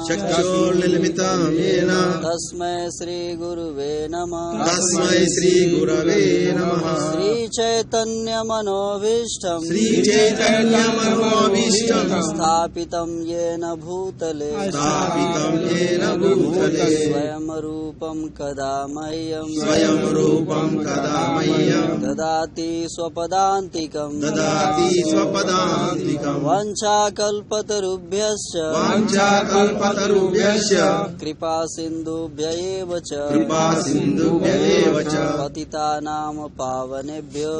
चक्षुर्निमित्तं येन तस्मै श्रीगुरुवे नमः। तस्मै श्रीगुरवे नमः। श्रीचैतन्यमनोभीष्टं स्थापितं येन भूतले स्वयं रूपं कदा मह्यं ददाति स्वपदान्तिकं वाञ्छाकल्पतरुभ्यश्च कृपा सिन्धुभ्य एव च पतितानां पावनेभ्यो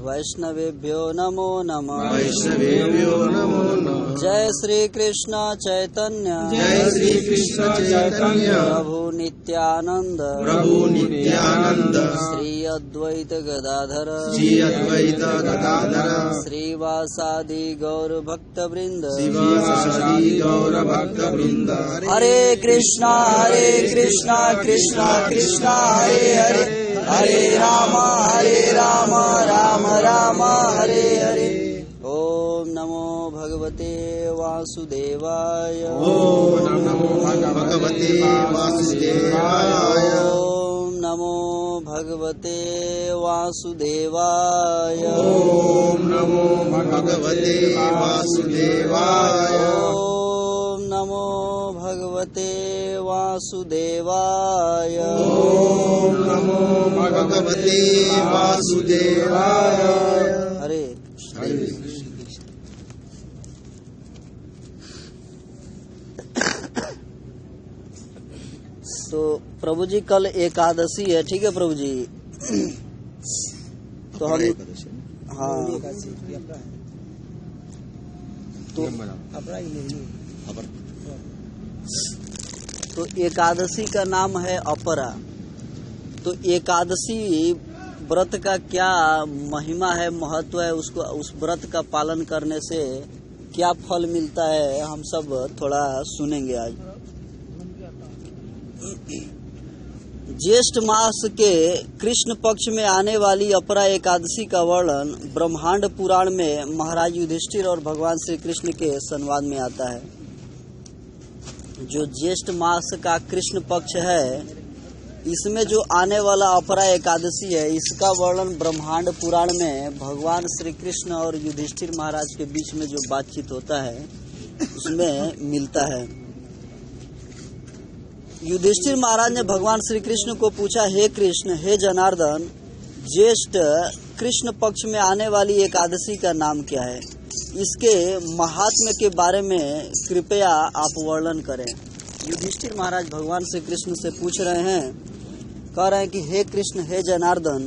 वैष्णवेभ्यो नमो नमः। जय श्री कृष्ण चैतन्य प्रभु नित्यानंद श्री अद्वैत गदाधर श्रीवासादि गौर भक्त वृंद। हरे कृष्णा कृष्णा कृष्णा हरे हरे, हरे राम राम राम हरे हरे। ओम नमो भगवते वासुदेवाय। ओम नमो भगवते वासुदेवाय। ओम नमो भगवते वासुदेवाय। ओम नमो भगवते वासुदेवाय। ओम नमो भगवते वासुदेवाय। ओम नमो भगवते वासुदेवाय। हरे तो प्रभु जी कल एकादशी है, ठीक है प्रभु जी। तो हम हाँ तो एकादशी का नाम है अपरा। तो एकादशी व्रत का क्या महिमा है, महत्व है, उसको उस व्रत का पालन करने से क्या फल मिलता है, हम सब थोड़ा सुनेंगे आज। ज्येष्ठ मास के कृष्ण पक्ष में आने वाली अपरा एकादशी का वर्णन ब्रह्मांड पुराण में महाराज युधिष्ठिर और भगवान श्री कृष्ण के संवाद में आता है। जो ज्येष्ठ मास का कृष्ण पक्ष है, इसमें जो आने वाला अपरा एकादशी है, इसका वर्णन ब्रह्मांड पुराण में भगवान श्री कृष्ण और युधिष्ठिर महाराज के बीच में जो बातचीत होता है उसमें मिलता है। युधिष्ठिर महाराज ने भगवान श्री कृष्ण को पूछा, हे कृष्ण, हे जनार्दन, ज्येष्ठ कृष्ण पक्ष में आने वाली एकादशी का नाम क्या है? इसके महात्म्य के बारे में कृपया आप वर्णन करें। युधिष्ठिर महाराज भगवान श्री कृष्ण से पूछ रहे हैं, कह रहे हैं कि हे कृष्ण, हे जनार्दन,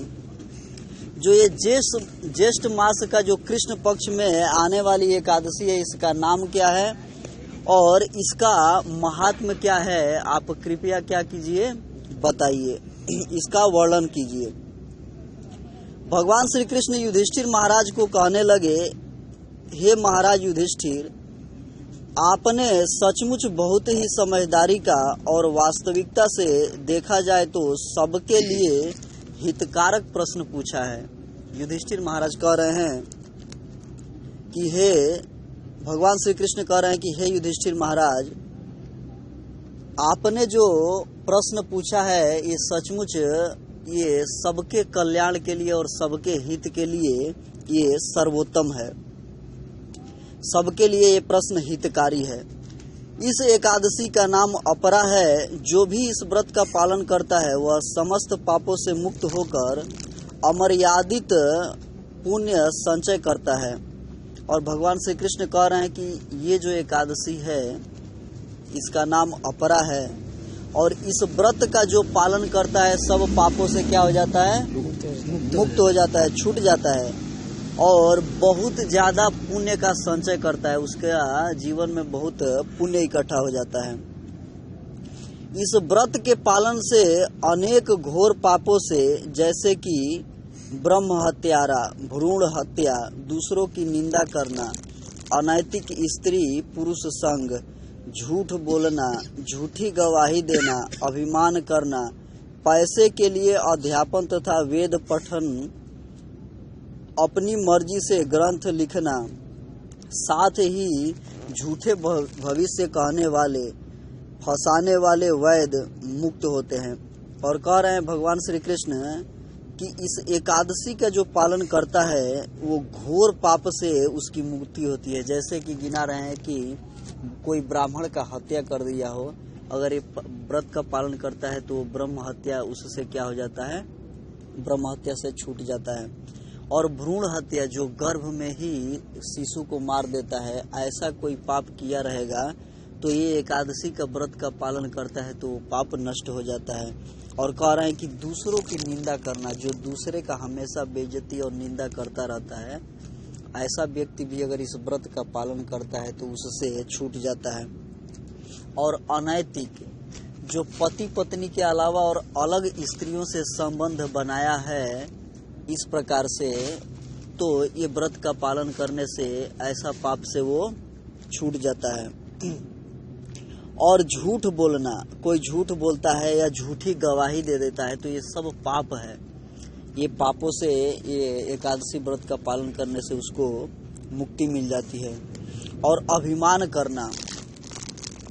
जो ये ज्येष्ठ मास का जो कृष्ण पक्ष में आने वाली एकादशी है, इसका नाम क्या है और इसका महात्म्य क्या है? आप कृपया क्या कीजिए, बताइए, इसका वर्णन कीजिए। भगवान श्री कृष्ण युधिष्ठिर महाराज को कहने लगे, हे महाराज युधिष्ठिर, आपने सचमुच बहुत ही समझदारी का और वास्तविकता से देखा जाए तो सबके लिए हितकारक प्रश्न पूछा है। युधिष्ठिर महाराज कह रहे हैं कि हे भगवान श्री कृष्ण कह रहे हैं कि हे युधिष्ठिर महाराज, आपने जो प्रश्न पूछा है ये सचमुच ये सबके कल्याण के लिए और सबके हित के लिए ये सर्वोत्तम है, सबके लिए ये प्रश्न हितकारी है। इस एकादशी का नाम अपरा है। जो भी इस व्रत का पालन करता है वह समस्त पापों से मुक्त होकर अमर्यादित पुण्य संचय करता है। और भगवान श्री कृष्ण कह रहे हैं कि ये जो एकादशी है इसका नाम अपरा है, और इस व्रत का जो पालन करता है सब पापों से क्या हो जाता है? मुक्त हो जाता है, छूट जाता है, और बहुत ज़्यादा पुण्य का संचय करता है। उसके जीवन में बहुत पुण्य इकट्ठा हो जाता है। इस व्रत के पालन से अनेक घोर पापों से, जैसे कि ब्रह्म हत्यारा, भ्रूण हत्या, दूसरों की निंदा करना, अनैतिक स्त्री पुरुष संग, झूठ बोलना, झूठी गवाही देना, अभिमान करना, पैसे के लिए अध्यापन तथा वेद पठन, अपनी मर्जी से ग्रंथ लिखना, साथ ही झूठे भविष्य कहने वाले, फंसाने वाले वैद्य मुक्त होते हैं। और कह रहे हैं भगवान श्री कृष्ण कि इस एकादशी का जो पालन करता है वो घोर पाप से उसकी मुक्ति होती है। जैसे कि गिना रहे हैं कि कोई ब्राह्मण का हत्या कर दिया हो, अगर ये व्रत का पालन करता है तो ब्रह्म हत्या उससे क्या हो जाता है, ब्रह्म हत्या से छूट जाता है। और भ्रूण हत्या जो गर्भ में ही शिशु को मार देता है, ऐसा कोई पाप किया रहेगा तो ये एकादशी का व्रत का पालन करता है तो पाप नष्ट हो जाता है। और कह रहे हैं कि दूसरों की निंदा करना, जो दूसरे का हमेशा बेइज्जती और निंदा करता रहता है, ऐसा व्यक्ति भी अगर इस व्रत का पालन करता है तो उससे छूट जाता है। और अनैतिक, जो पति पत्नी के अलावा और अलग स्त्रियों से संबंध बनाया है इस प्रकार से, तो ये व्रत का पालन करने से ऐसा पाप से वो छूट जाता है। और झूठ बोलना, कोई झूठ बोलता है या झूठी गवाही दे देता है तो ये सब पाप है। ये पापों से ये एकादशी व्रत का पालन करने से उसको मुक्ति मिल जाती है। और अभिमान करना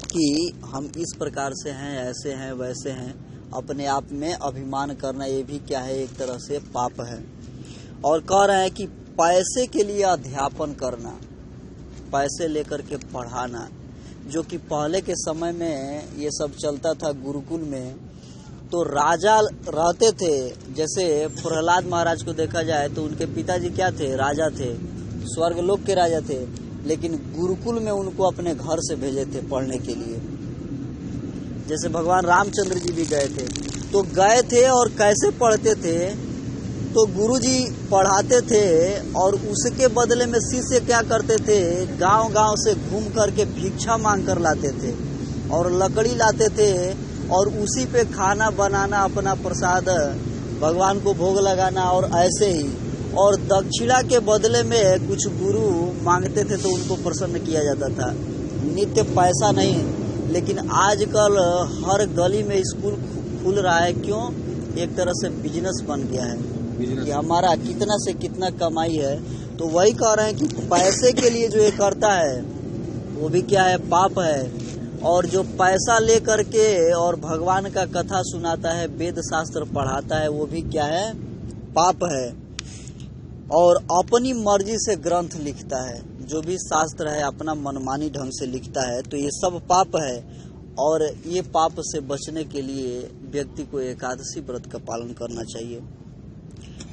कि हम इस प्रकार से हैं, ऐसे हैं, वैसे हैं, अपने आप में अभिमान करना, ये भी क्या है, एक तरह से पाप है। और कह रहे हैं कि पैसे के लिए अध्यापन करना, पैसे लेकर के पढ़ाना, जो कि पहले के समय में ये सब चलता था गुरुकुल में। तो राजा रहते थे, जैसे प्रहलाद महाराज को देखा जाए तो उनके पिताजी क्या थे, राजा थे, स्वर्गलोक के राजा थे, लेकिन गुरुकुल में उनको अपने घर से भेजे थे पढ़ने के लिए। जैसे भगवान रामचंद्र जी भी गए थे, तो गए थे और कैसे पढ़ते थे, तो गुरुजी पढ़ाते थे और उसके बदले में शिष्य क्या करते थे, गांव-गांव से घूम करके भिक्षा मांग कर लाते थे और लकड़ी लाते थे और उसी पे खाना बनाना, अपना प्रसाद भगवान को भोग लगाना और ऐसे ही। और दक्षिणा के बदले में कुछ गुरु मांगते थे तो उनको प्रसन्न किया जाता था। नित्य पैसा नहीं, लेकिन आजकल हर गली में स्कूल खुल रहा है। क्यों? एक तरह से बिजनेस बन गया है कि हमारा कितना से कितना कमाई है। तो वही कह रहे हैं कि पैसे के लिए जो ये करता है वो भी क्या है, पाप है। और जो पैसा ले करके और भगवान का कथा सुनाता है, वेद शास्त्र पढ़ाता है, वो भी क्या है, पाप है। और अपनी मर्जी से ग्रंथ लिखता है, जो भी शास्त्र है अपना मनमानी ढंग से लिखता है, तो ये सब पाप है। और ये पाप से बचने के लिए व्यक्ति को एकादशी व्रत का पालन करना चाहिए।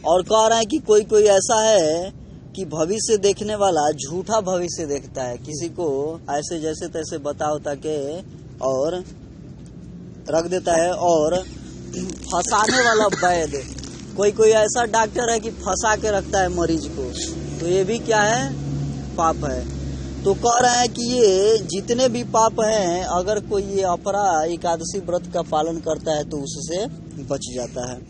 और कह रहे हैं कि कोई कोई ऐसा है कि भविष्य देखने वाला झूठा भविष्य देखता है, किसी को ऐसे जैसे तैसे बता उता के और रख देता है। और फंसाने वाला वैद्य, कोई कोई ऐसा डॉक्टर है कि फंसा के रखता है मरीज को, तो ये भी क्या है, पाप है। तो कह रहे हैं कि ये जितने भी पाप हैं, अगर कोई ये अपरा एकादशी व्रत का पालन करता है तो उससे बच जाता है।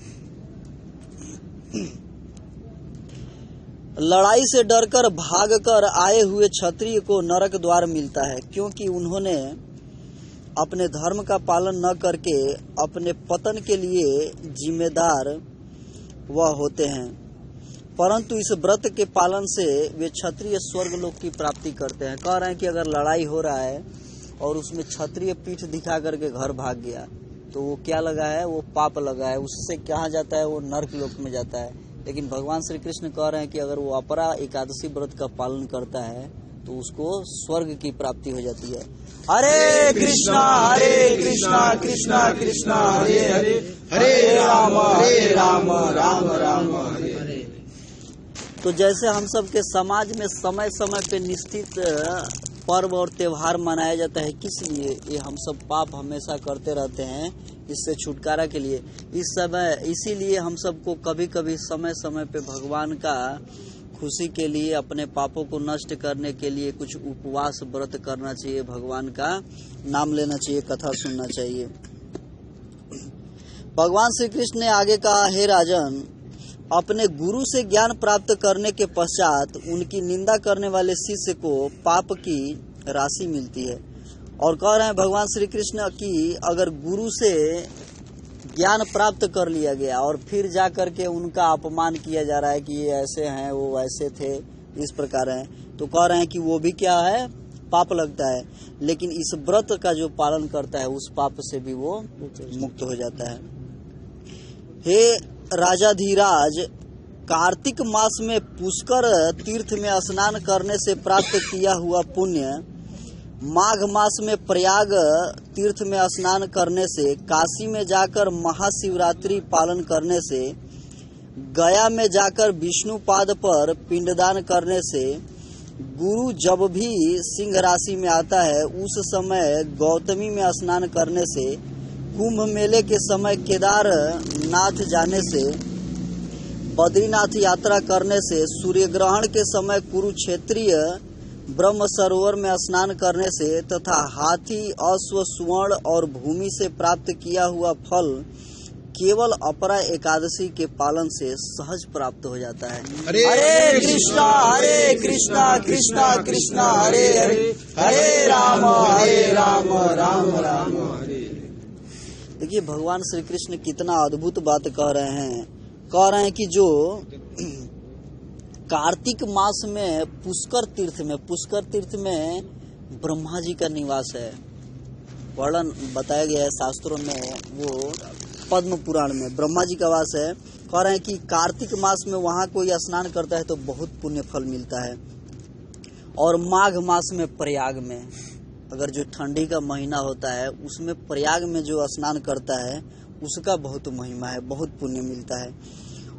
लड़ाई से डरकर भागकर आए हुए क्षत्रिय को नरक द्वार मिलता है, क्योंकि उन्होंने अपने धर्म का पालन न करके अपने पतन के लिए जिम्मेदार वह होते हैं। परंतु इस व्रत के पालन से वे क्षत्रिय स्वर्गलोक की प्राप्ति करते हैं। कह रहे हैं कि अगर लड़ाई हो रहा है और उसमें क्षत्रिय पीठ दिखा करके घर भाग गया तो वो क्या लगा है, वो पाप लगा है, उससे कहाँ जाता है, वो नरक लोक में जाता है। लेकिन भगवान श्री कृष्ण कह रहे हैं कि अगर वो अपरा एकादशी व्रत का पालन करता है तो उसको स्वर्ग की प्राप्ति हो जाती है। हरे कृष्णा कृष्णा कृष्णा हरे हरे, हरे राम राम राम हरे हरे। तो जैसे हम सब के समाज में समय समय पे निश्चित पर्व और त्योहार मनाया जाता है, किस लिए? ये हम सब पाप हमेशा करते रहते हैं, इससे छुटकारा के लिए। इसीलिए हम सबको कभी कभी समय समय पे भगवान का खुशी के लिए, अपने पापों को नष्ट करने के लिए कुछ उपवास व्रत करना चाहिए, भगवान का नाम लेना चाहिए, कथा सुनना चाहिए। भगवान श्री कृष्ण ने आगे कहा, हे राजन, अपने गुरु से ज्ञान प्राप्त करने के पश्चात उनकी निंदा करने वाले शिष्य को पाप की राशि मिलती है। और कह रहे हैं भगवान श्री कृष्ण कि अगर गुरु से ज्ञान प्राप्त कर लिया गया और फिर जा करके उनका अपमान किया जा रहा है कि ये ऐसे हैं, वो वैसे थे, इस प्रकार हैं, तो कह रहे हैं कि वो भी क्या है, पाप लगता है, लेकिन इस व्रत का जो पालन करता है उस पाप से भी वो मुक्त हो जाता है। हे राजाधिराज, कार्तिक मास में पुष्कर तीर्थ में स्नान करने से प्राप्त किया हुआ पुण्य, माघ मास में प्रयाग तीर्थ में स्नान करने से, काशी में जाकर महाशिवरात्रि पालन करने से, गया में जाकर विष्णुपाद पर पिंडदान करने से, गुरु जब भी सिंह राशि में आता है उस समय गौतमी में स्नान करने से, कुंभ मेले के समय केदारनाथ जाने से, बद्रीनाथ यात्रा करने से, सूर्य ग्रहण के समय कुरुक्षेत्रीय ब्रह्म सरोवर में स्नान करने से तथा हाथी, अश्व, स्वर्ण और भूमि से प्राप्त किया हुआ फल केवल अपरा एकादशी के पालन से सहज प्राप्त हो जाता है। हरे कृष्णा कृष्णा कृष्णा हरे हरे, हरे राम राम राम हरे। देखिए भगवान श्री कृष्ण कितना अद्भुत बात कह रहे हैं कि जो कार्तिक मास में पुष्कर तीर्थ में ब्रह्मा जी का निवास है, वर्णन बताया गया है शास्त्रों में, वो पद्म पुराण में ब्रह्मा जी का वास है। कह रहे हैं कि कार्तिक मास में वहाँ कोई स्नान करता है तो बहुत पुण्य फल मिलता है। और माघ मास में प्रयाग में, अगर जो ठंडी का महीना होता है उसमें प्रयाग में जो स्नान करता है उसका बहुत महिमा है, बहुत पुण्य मिलता है।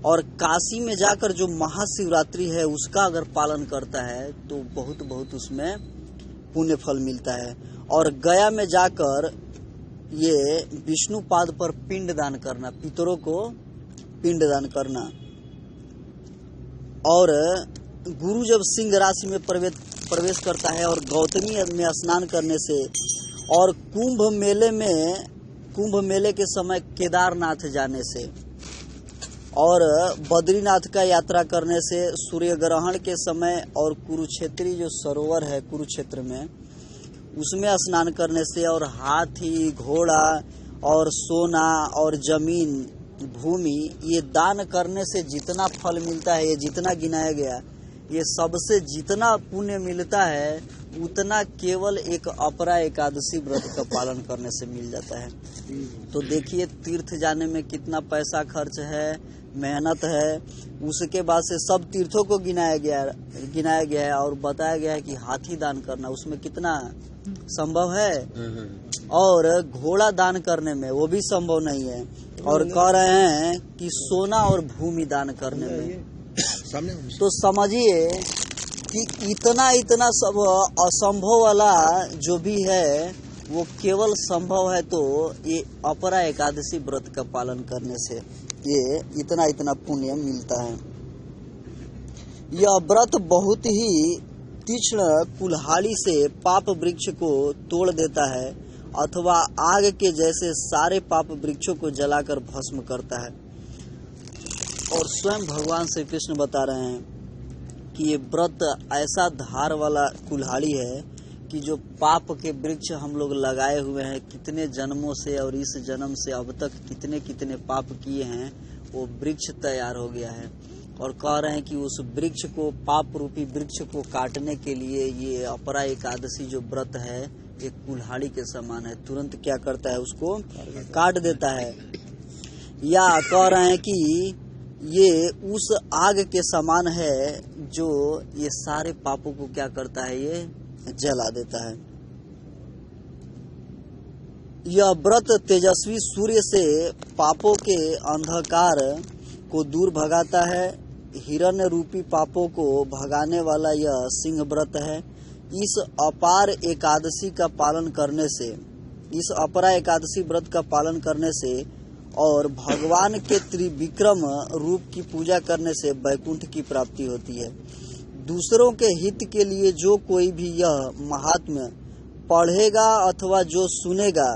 और काशी में जाकर जो महाशिवरात्रि है उसका अगर पालन करता है तो बहुत उसमें पुण्य फल मिलता है। और गया में जाकर ये विष्णुपाद पर पिंड दान करना, पितरों को पिंड दान करना। और गुरु जब सिंह राशि में प्रवेश करता है और गौतमी में स्नान करने से, और कुंभ मेले के समय केदारनाथ जाने से, और बद्रीनाथ का यात्रा करने से, सूर्य ग्रहण के समय और कुरुक्षेत्री जो सरोवर है कुरुक्षेत्र में उसमें स्नान करने से, और हाथी, घोड़ा और सोना और जमीन, भूमि, ये दान करने से जितना फल मिलता है, ये जितना गिनाया गया, ये सबसे जितना पुण्य मिलता है उतना केवल एक अपरा एकादशी व्रत का पालन करने से मिल जाता है। तो देखिए तीर्थ जाने में कितना पैसा खर्च है, मेहनत है। उसके बाद से सब तीर्थों को गिनाया गया है और बताया गया है कि हाथी दान करना उसमें कितना संभव है, और घोड़ा दान करने में वो भी संभव नहीं है। और कह रहे हैं कि सोना और भूमि दान करने में, तो समझिए कि इतना सब असंभव वाला जो भी है वो केवल संभव है तो ये अपरा एकादशी व्रत का पालन करने से ये इतना पुण्य मिलता है। यह व्रत बहुत ही तीक्ष्ण कुल्हाड़ी से पाप वृक्ष को तोड़ देता है अथवा आग के जैसे सारे पाप वृक्षों को जलाकर भस्म करता है। और स्वयं भगवान श्री कृष्ण बता रहे हैं कि ये व्रत ऐसा धार वाला कुल्हाड़ी है कि जो पाप के वृक्ष हम लोग लगाए हुए हैं कितने जन्मों से, और इस जन्म से अब तक कितने पाप किए हैं, वो वृक्ष तैयार हो गया है। और कह रहे हैं कि उस वृक्ष को, पाप रूपी वृक्ष को काटने के लिए ये अपरा एकादशी जो व्रत है ये कुल्हाड़ी के समान है, तुरंत क्या करता है, उसको काट देता है। या कह रहे हैं कि ये उस आग के समान है जो ये सारे पापों को क्या करता है, ये जला देता है। यह व्रत तेजस्वी सूर्य से पापों के अंधकार को दूर भगाता है। हिरण्य रूपी पापों को भगाने वाला यह सिंह व्रत है। इस अपार एकादशी का पालन करने से, इस अपरा एकादशी व्रत का पालन करने से और भगवान के त्रिविक्रम रूप की पूजा करने से वैकुंठ की प्राप्ति होती है। दूसरों के हित के लिए जो कोई भी यह महात्म्य पढ़ेगा अथवा जो सुनेगा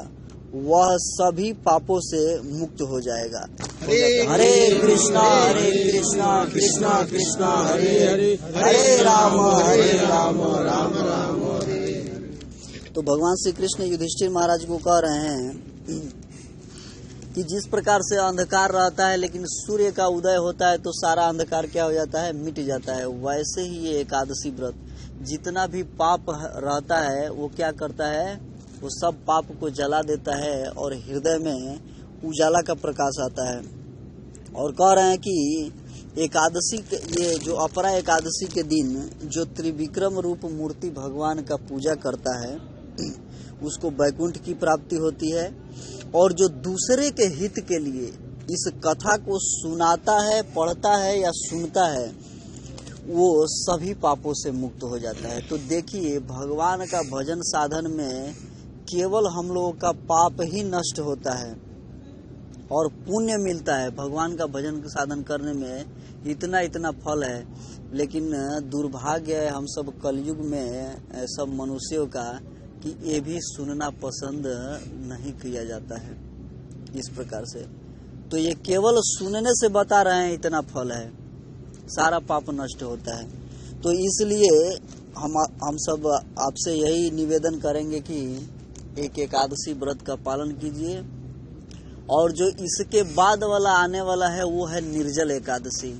वह सभी पापों से मुक्त हो जाएगा। हरे कृष्णा कृष्णा कृष्णा हरे हरे, हरे राम राम राम हरे। तो भगवान श्री कृष्ण युधिष्ठिर महाराज को कह रहे हैं कि जिस प्रकार से अंधकार रहता है लेकिन सूर्य का उदय होता है तो सारा अंधकार क्या हो जाता है, मिट जाता है। वैसे ही ये एकादशी व्रत जितना भी पाप रहता है वो क्या करता है, वो सब पाप को जला देता है और हृदय में उजाला का प्रकाश आता है। और कह रहे हैं कि एकादशी के, ये जो अपरा एकादशी के दिन जो त्रिविक्रम रूप मूर्ति भगवान का पूजा करता है उसको वैकुंठ की प्राप्ति होती है। और जो दूसरे के हित के लिए इस कथा को सुनाता है, पढ़ता है या सुनता है, वो सभी पापों से मुक्त हो जाता है। तो देखिए, भगवान का भजन साधन में केवल हम लोगों का पाप ही नष्ट होता है और पुण्य मिलता है। भगवान का भजन साधन करने में इतना फल है, लेकिन दुर्भाग्य है हम सब कलयुग में सब मनुष्यों का कि ये भी सुनना पसंद नहीं किया जाता है इस प्रकार से। तो ये केवल सुनने से बता रहे हैं इतना फल है, सारा पाप नष्ट होता है। तो इसलिए हम सब आपसे यही निवेदन करेंगे कि एक एकादशी व्रत का पालन कीजिए। और जो इसके बाद वाला आने वाला है वो है निर्जल एकादशी।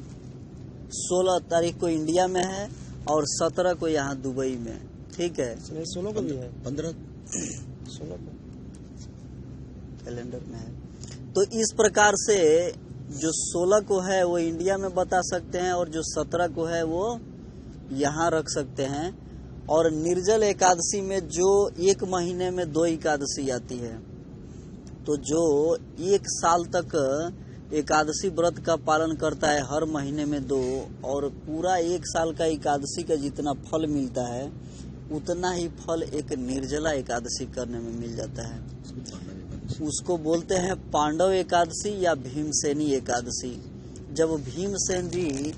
16 तारीख को इंडिया में है और 17 को यहाँ दुबई में, ठीक है। 16 को भी है, 15 16 को कैलेंडर में है। तो इस प्रकार से जो 16 को है वो इंडिया में बता सकते हैं और जो 17 को है वो यहाँ रख सकते हैं। और निर्जल एकादशी में जो एक महीने में 2 एकादशी आती है, तो जो 1 साल तक एकादशी व्रत का पालन करता है हर महीने में 2, और पूरा 1 साल का एकादशी का जितना फल मिलता है उतना ही फल एक निर्जला एकादशी करने में मिल जाता है। उसको बोलते हैं पांडव एकादशी या भीमसेनी एकादशी। जब भीमसेन जी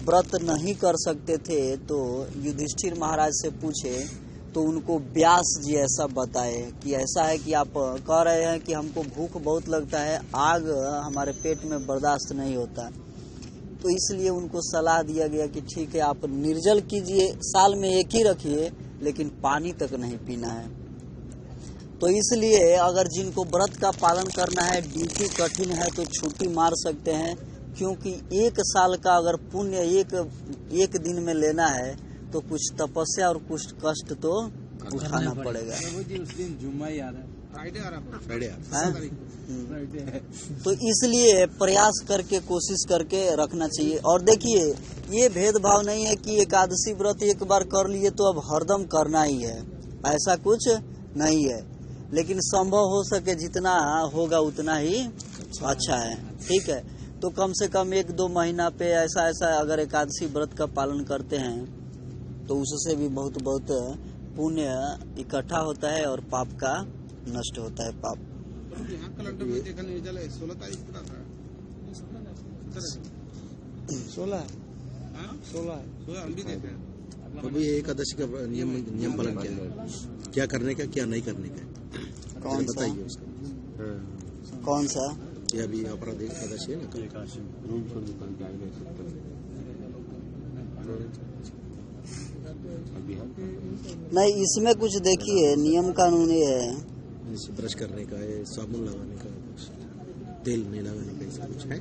व्रत नहीं कर सकते थे तो युधिष्ठिर महाराज से पूछे तो उनको व्यास जी ऐसा बताए कि ऐसा है कि आप कह रहे हैं कि हमको भूख बहुत लगता है, आग हमारे पेट में बर्दाश्त नहीं होता, तो इसलिए उनको सलाह दिया गया कि ठीक है आप निर्जल कीजिए, साल में एक ही रखिए लेकिन पानी तक नहीं पीना है। तो इसलिए अगर जिनको व्रत का पालन करना है, ड्यूटी कठिन है तो छुट्टी मार सकते हैं, क्योंकि 1 साल का अगर पुण्य एक दिन में लेना है तो कुछ तपस्या और कुछ कष्ट तो उठाना पड़ेगा। उस दिन जुम्मा ही आ रहा है, फ्राइडे तो इसलिए प्रयास करके कोशिश करके रखना चाहिए। और देखिए, ये भेदभाव नहीं है कि एकादशी व्रत एक बार कर लिए तो अब हरदम करना ही है, ऐसा कुछ नहीं है। लेकिन संभव हो सके जितना होगा उतना ही अच्छा है, ठीक है। तो कम से कम 1-2 महीना पे ऐसा अगर एकादशी व्रत का पालन करते हैं तो उससे भी बहुत पुण्य इकट्ठा होता है और पाप का नष्ट होता है पाप। यहाँ कैलेंडर में देखा निर्जल है 16 तारीख को था, 16 16 हम भी देखे हैं। अभी एकादशी का नियम पालन क्या करने का, क्या नहीं करने का, कौन सा बताइए उसका। कौन सा ये अभी अपराध एकादशी है ना, नहीं, इसमें कुछ देखिए नियम कानून ये है, जैसे ब्रश करने का है, साबुन लगाने का, कुछ तेल नहीं लगाने का, ऐसा कुछ है।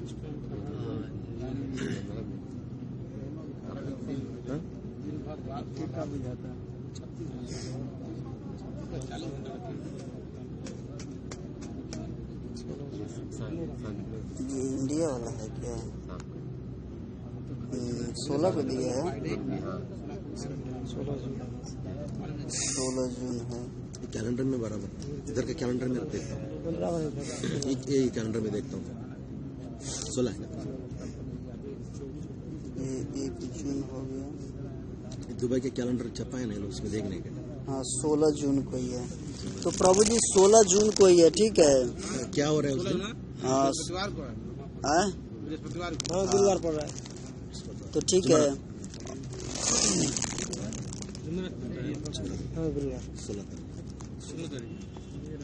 ये इंडिया वाला है क्या? 16 को दिया है, 16 जून है। कैलेंडर में बराबर, इधर के कैलेंडर में देखता हूँ, ये कैलेंडर में देखता हूँ 16 है। ये 1 जून हो गया। दुबई के कैलेंडर छपा है ना, उसमें देखने का। हाँ, 16 जून को ही है। तो प्रभु जी 16 जून को ही है, ठीक है। क्या हो रहा है उस दिन? हाँ, बृहस्पतिवार को है, हाँ, बृहस्पतिवार को। हाँ, गुरुवार पड़ रहा है, तो ठीक है।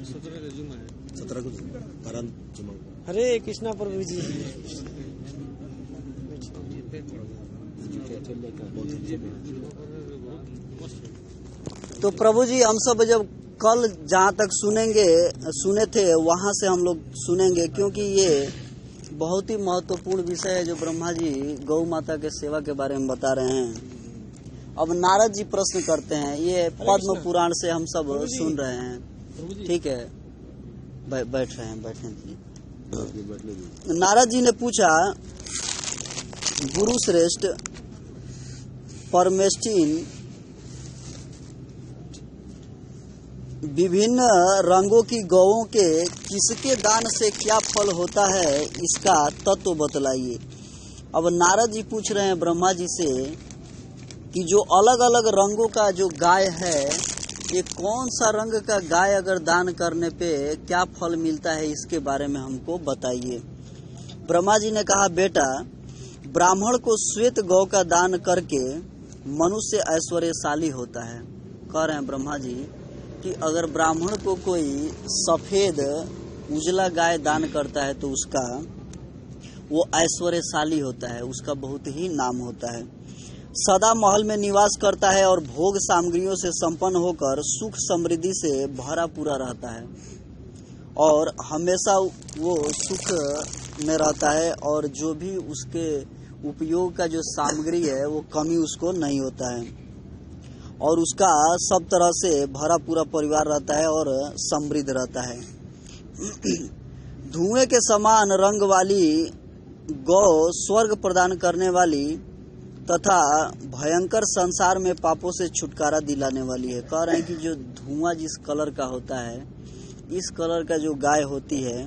17 जुम्मा है, 17 को पारान जुम्मा। हरे कृष्णा प्रभु जी। तो प्रभु जी हम सब जब कल जहाँ तक सुने थे वहाँ से हम लोग सुनेंगे, क्योंकि ये बहुत ही महत्वपूर्ण विषय है जो ब्रह्मा जी गौ माता के सेवा के बारे में बता रहे हैं। अब नारद जी प्रश्न करते हैं, ये पद्म पुराण से हम सब सुन रहे हैं, ठीक है, बैठ रहे हैं, बैठने दीजिए। नारद जी ने पूछा, गुरु श्रेष्ठ परमेष्ठिन, विभिन्न रंगों की गौओं के किसके दान से क्या फल होता है, इसका तत्व बतलाइए। अब नारद जी पूछ रहे हैं ब्रह्मा जी से कि जो अलग अलग रंगों का जो गाय है, ये कौन सा रंग का गाय अगर दान करने पे क्या फल मिलता है, इसके बारे में हमको बताइए। ब्रह्मा जी ने कहा, बेटा, ब्राह्मण को श्वेत गौ का दान करके मनुष्य ऐश्वर्यशाली होता है। कह रहे हैं ब्रह्मा जी कि अगर ब्राह्मण को कोई सफेद उजला गाय दान करता है तो उसका वो ऐश्वर्यशाली होता है, उसका बहुत ही नाम होता है। सदा महल में निवास करता है और भोग सामग्रियों से संपन्न होकर सुख समृद्धि से भरा पूरा रहता है और हमेशा वो सुख में रहता है, और जो भी उसके उपयोग का जो सामग्री है वो कमी उसको नहीं होता है, और उसका सब तरह से भरा पूरा परिवार रहता है और समृद्ध रहता है। धुएं के समान रंग वाली गौ स्वर्ग प्रदान करने वाली तथा भयंकर संसार में पापों से छुटकारा दिलाने वाली है। कह रहे हैं कि जो धुआं जिस कलर का होता है, इस कलर का जो गाय होती है,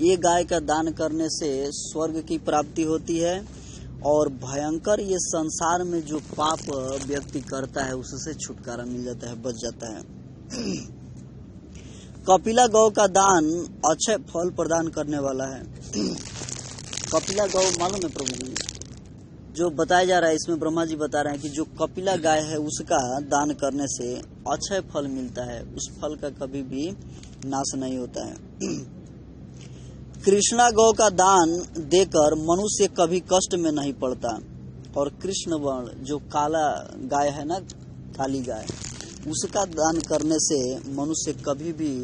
ये गाय का दान करने से स्वर्ग की प्राप्ति होती है, और भयंकर ये संसार में जो पाप व्यक्ति करता है उससे छुटकारा मिल जाता है, बच जाता है। कपिला गौ का दान अक्षय फल प्रदान करने वाला है। कपिला गौ मालूम है प्रभु जी, जो बताया जा रहा है इसमें ब्रह्मा जी बता रहे हैं कि जो कपिला गाय है उसका दान करने से अक्षय फल मिलता है, उस फल का कभी भी नाश नहीं होता है। कृष्णा गौ का दान देकर मनुष्य कभी कष्ट में नहीं पड़ता, और कृष्ण वर्ण जो काला गाय है ना, काली गाय, उसका दान करने से मनुष्य कभी भी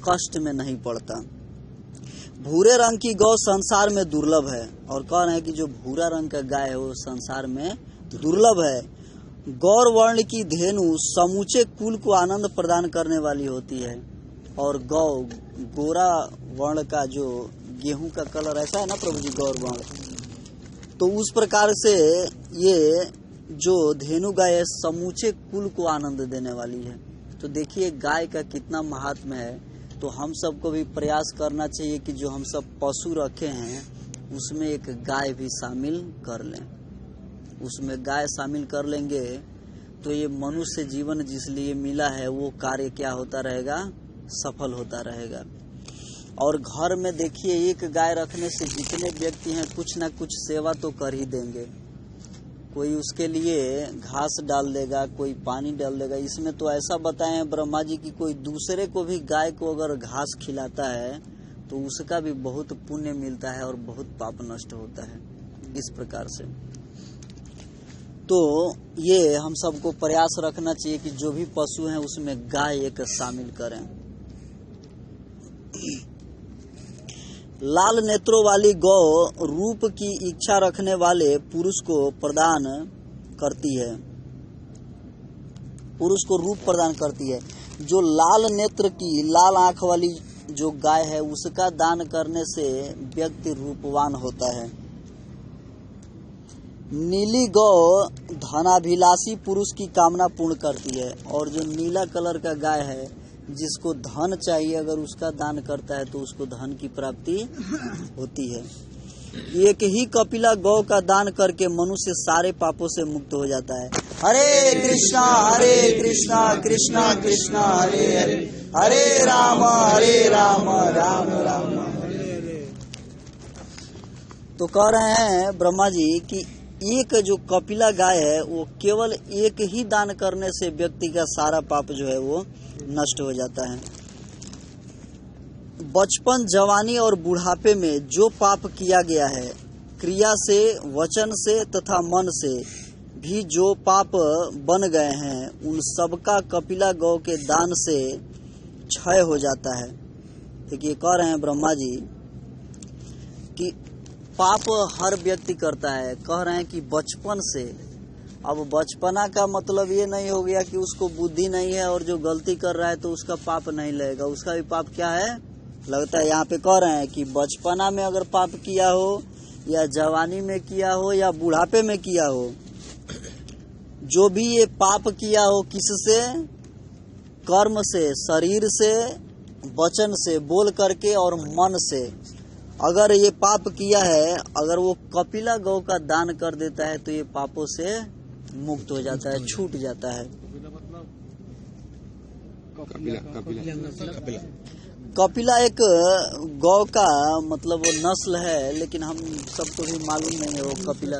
कष्ट में नहीं पड़ता। भूरे रंग की गौ संसार में दुर्लभ है, और कह रहे हैं कि जो भूरा रंग का गाय है वो संसार में दुर्लभ है। गौर वर्ण की धेनु समूचे कुल को आनंद प्रदान करने वाली होती है, और गौ गोरा वर्ण का जो गेहूं का कलर ऐसा है ना प्रभु जी, गौर वर्ण, तो उस प्रकार से ये जो धेनु गाय है समूचे कुल को आनंद देने वाली है। तो देखिए गाय का कितना महात्म्य है। तो हम सबको भी प्रयास करना चाहिए कि जो हम सब पशु रखे हैं उसमें एक गाय भी शामिल कर लें। उसमें गाय शामिल कर लेंगे तो ये मनुष्य जीवन जिस लिए मिला है वो कार्य क्या होता रहेगा, सफल होता रहेगा। और घर में देखिए एक गाय रखने से जितने व्यक्ति हैं कुछ ना कुछ सेवा तो कर ही देंगे। कोई उसके लिए घास डाल देगा, कोई पानी डाल देगा। इसमें तो ऐसा बताए हैं ब्रह्मा जी की कोई दूसरे को भी गाय को अगर घास खिलाता है तो उसका भी बहुत पुण्य मिलता है और बहुत पाप नष्ट होता है। इस प्रकार से तो ये हम सबको प्रयास रखना चाहिए कि जो भी पशु हैं उसमें गाय एक शामिल करें। लाल नेत्रों वाली गौ रूप की इच्छा रखने वाले पुरुष को प्रदान करती है, पुरुष को रूप प्रदान करती है। जो लाल नेत्र की लाल आंख वाली जो गाय है उसका दान करने से व्यक्ति रूपवान होता है। नीली गौ धनाभिलाषी पुरुष की कामना पूर्ण करती है, और जो नीला कलर का गाय है जिसको धन चाहिए अगर उसका दान करता है तो उसको धन की प्राप्ति होती है। एक ही कपिला गौ का दान करके मनुष्य सारे पापों से मुक्त हो जाता है। हरे कृष्णा कृष्णा कृष्णा हरे हरे, हरे राम राम राम हरे। तो कह रहे हैं ब्रह्मा जी कि एक जो कपिला गाय है वो केवल एक ही दान करने से व्यक्ति का सारा पाप जो है वो नष्ट हो जाता है। बचपन, जवानी और बुढ़ापे में जो पाप किया गया है क्रिया से, वचन से तथा मन से, भी जो पाप बन गए हैं उन सबका कपिला गौ के दान से क्षय हो जाता है। देखिए कह रहे हैं ब्रह्मा जी कि पाप हर व्यक्ति करता है। कह रहे हैं कि बचपन से। अब बचपना का मतलब ये नहीं हो गया कि उसको बुद्धि नहीं है और जो गलती कर रहा है तो उसका पाप नहीं लगेगा, उसका भी पाप क्या है लगता है। यहाँ पे कह रहे हैं कि बचपना में अगर पाप किया हो या जवानी में किया हो या बुढ़ापे में किया हो, जो भी ये पाप किया हो किससे, कर्म से, शरीर से, वचन से, बोल करके और मन से, अगर ये पाप किया है, अगर वो कपिला गौ का दान कर देता है तो ये पापों से मुक्त हो जाता है, छूट जाता है। कपिला एक गौ का मतलब वो नस्ल है, लेकिन हम सबको भी मालूम नहीं है वो कपिला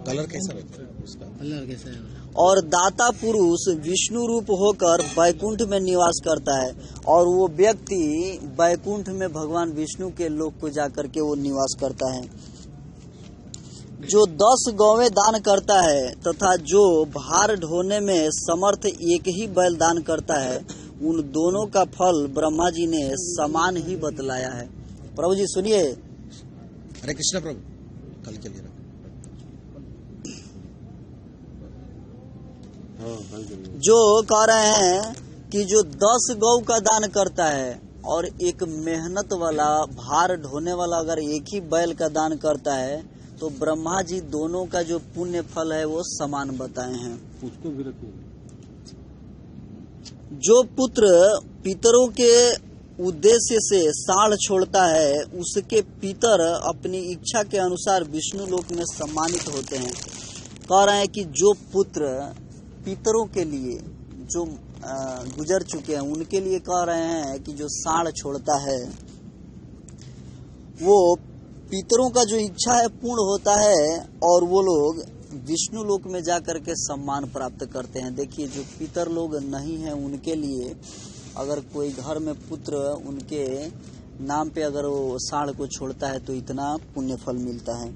कलर कैसा रहता है उसका? कलर कैसा है? और दाता पुरुष विष्णु रूप होकर बैकुंठ में निवास करता है और वो व्यक्ति बैकुंठ में भगवान विष्णु के लोक को जाकर के वो निवास करता है। जो 10 गौवें दान करता है तथा जो भार ढोने में समर्थ एक ही बैल दान करता है, उन दोनों का फल ब्रह्मा जी ने समान ही बतलाया है। प्रभु जी सुनिए। हरे कृष्ण प्रभु, कल के लिए जो कह रहे हैं कि जो 10 गौ का दान करता है और एक मेहनत वाला भार ढोने वाला अगर एक ही बैल का दान करता है तो ब्रह्मा जी दोनों का जो पुण्य फल है वो समान बताए हैं। उसको भी रखिए। जो पुत्र पितरों के उद्देश्य से साढ़ छोड़ता है उसके पितर अपनी इच्छा के अनुसार विष्णु लोक में सम्मानित होते हैं। कह रहे हैं कि जो पुत्र पितरों के लिए जो गुजर चुके हैं उनके लिए कह रहे हैं कि जो साढ़ छोड़ता है वो पितरों का जो इच्छा है पूर्ण होता है और वो लोग विष्णु लोक में जाकर के सम्मान प्राप्त करते हैं। देखिए जो पितर लोग नहीं हैं उनके लिए अगर कोई घर में पुत्र उनके नाम पे अगर वो साढ़ को छोड़ता है तो इतना पुण्य फल मिलता है।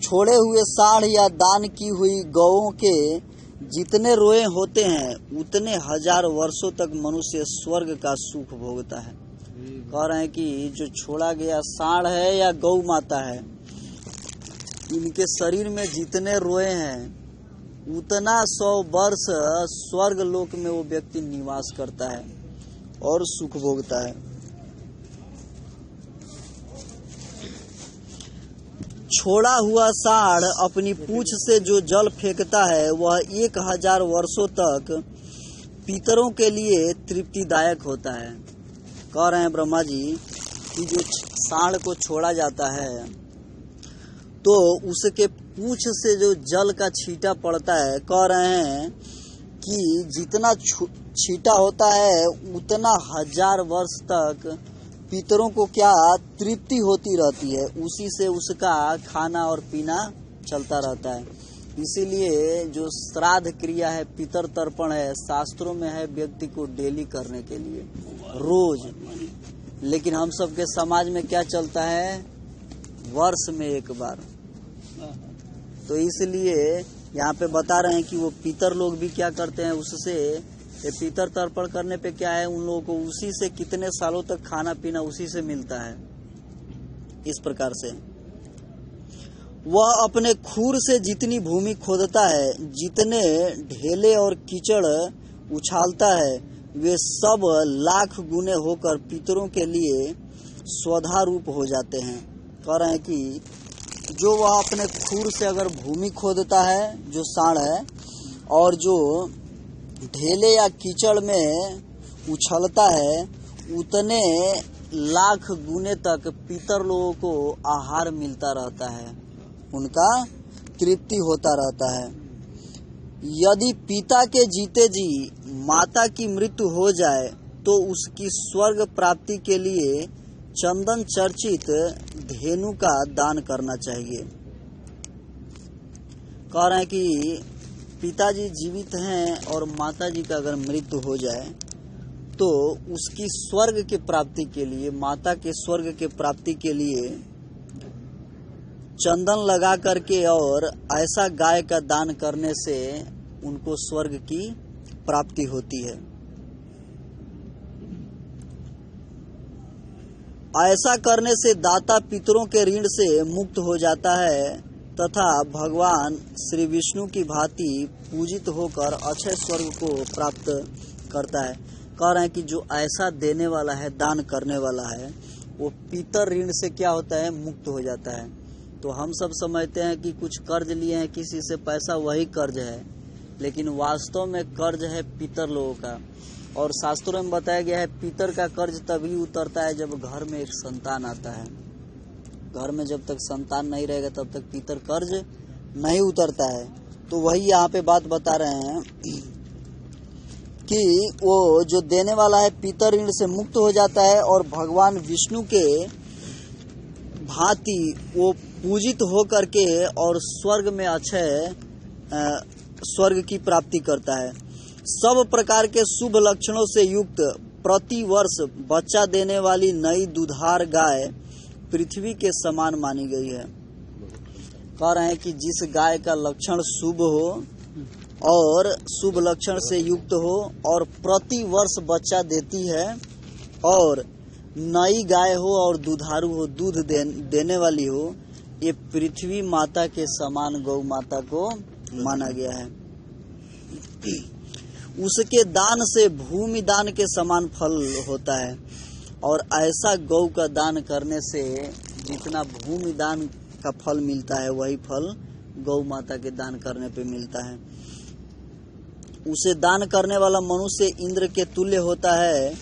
छोड़े हुए साढ़ या दान की हुई गौओं के जितने रोए होते हैं उतने 1000 वर्षों तक मनुष्य स्वर्ग का सुख भोगता है। कह रहे हैं कि जो छोड़ा गया साढ़ है या गौ माता है, इनके शरीर में जितने रोए हैं उतना 100 वर्ष स्वर्ग लोक में वो व्यक्ति निवास करता है और सुख भोगता है। छोड़ा हुआ साढ़ अपनी पूंछ से जो जल फेंकता है वह 1000 वर्षों तक पितरों के लिए तृप्तिदायक होता है। कह रहे हैं ब्रह्मा जी कि जो साढ़ को छोड़ा जाता है तो उसके पूंछ से जो जल का छींटा पड़ता है, कह रहे हैं कि जितना छींटा होता है उतना 1000 वर्ष तक पितरों को क्या तृप्ति होती रहती है, उसी से उसका खाना और पीना चलता रहता है। इसीलिए जो श्राद्ध क्रिया है, पितर तर्पण है, शास्त्रों में है व्यक्ति को डेली करने के लिए रोज। लेकिन हम सबके समाज में क्या चलता है, वर्ष में एक बार। तो इसलिए यहाँ पे बता रहे हैं कि वो पितर लोग भी क्या करते हैं, उससे ये पितर तर्पण करने पे क्या है, उन लोगों को उसी से कितने सालों तक खाना पीना उसी से मिलता है। इस प्रकार से वह अपने खूर से जितनी भूमि खोदता है, जितने ढेले और कीचड़ उछालता है, वे सब लाख गुने होकर पितरों के लिए स्वधा रूप हो जाते हैं। कह रहे हैं कि जो वह अपने खूर से अगर भूमि खोदता है, जो साढ़ है, और जो ढेले या कीचड़ में उछलता है, उतने लाख गुने तक पितर लोगों को आहार मिलता रहता है, उनका तृप्ति होता रहता है। यदि पिता के जीते जी माता की मृत्यु हो जाए तो उसकी स्वर्ग प्राप्ति के लिए चंदन चर्चित धेनु का दान करना चाहिए। कह रहे हैं कि पिताजी जीवित हैं और माताजी का अगर मृत्यु हो जाए तो उसकी स्वर्ग की प्राप्ति के लिए, माता के स्वर्ग के प्राप्ति के लिए चंदन लगा करके और ऐसा गाय का दान करने से उनको स्वर्ग की प्राप्ति होती है। ऐसा करने से दाता पितरों के ऋण से मुक्त हो जाता है तथा भगवान श्री विष्णु की भांति पूजित होकर अक्षय स्वर्ग को प्राप्त करता है। कह रहे हैं कि जो ऐसा देने वाला है, दान करने वाला है, वो पितर ऋण से क्या होता है, मुक्त हो जाता है। तो हम सब समझते हैं कि कुछ कर्ज लिए हैं किसी से पैसा, वही कर्ज है, लेकिन वास्तव में कर्ज है पितर लोगों का। और शास्त्रों में बताया गया है पितर का कर्ज तभी उतरता है जब घर में एक संतान आता है। घर में जब तक संतान नहीं रहेगा तब तक पितर कर्ज नहीं उतरता है। तो वही यहाँ पे बात बता रहे हैं कि वो जो देने वाला है पितर ऋण से मुक्त हो जाता है और भगवान विष्णु के भांति वो पूजित हो करके और स्वर्ग में अक्षय स्वर्ग की प्राप्ति करता है। सब प्रकार के शुभ लक्षणों से युक्त प्रति वर्ष बच्चा देने वाली नई दुधार गाय पृथ्वी के समान मानी गई है। कह रहे हैं कि जिस गाय का लक्षण शुभ हो और शुभ लक्षण से युक्त हो और प्रति वर्ष बच्चा देती है और नई गाय हो और दुधारू हो, दूध देने वाली हो, ये पृथ्वी माता के समान गौ माता को माना गया है। उसके दान से भूमि दान के समान फल होता है और ऐसा गौ का दान करने से जितना भूमि दान का फल मिलता है वही फल गौ माता के दान करने पे मिलता है। उसे दान करने वाला मनुष्य इंद्र के तुल्य होता है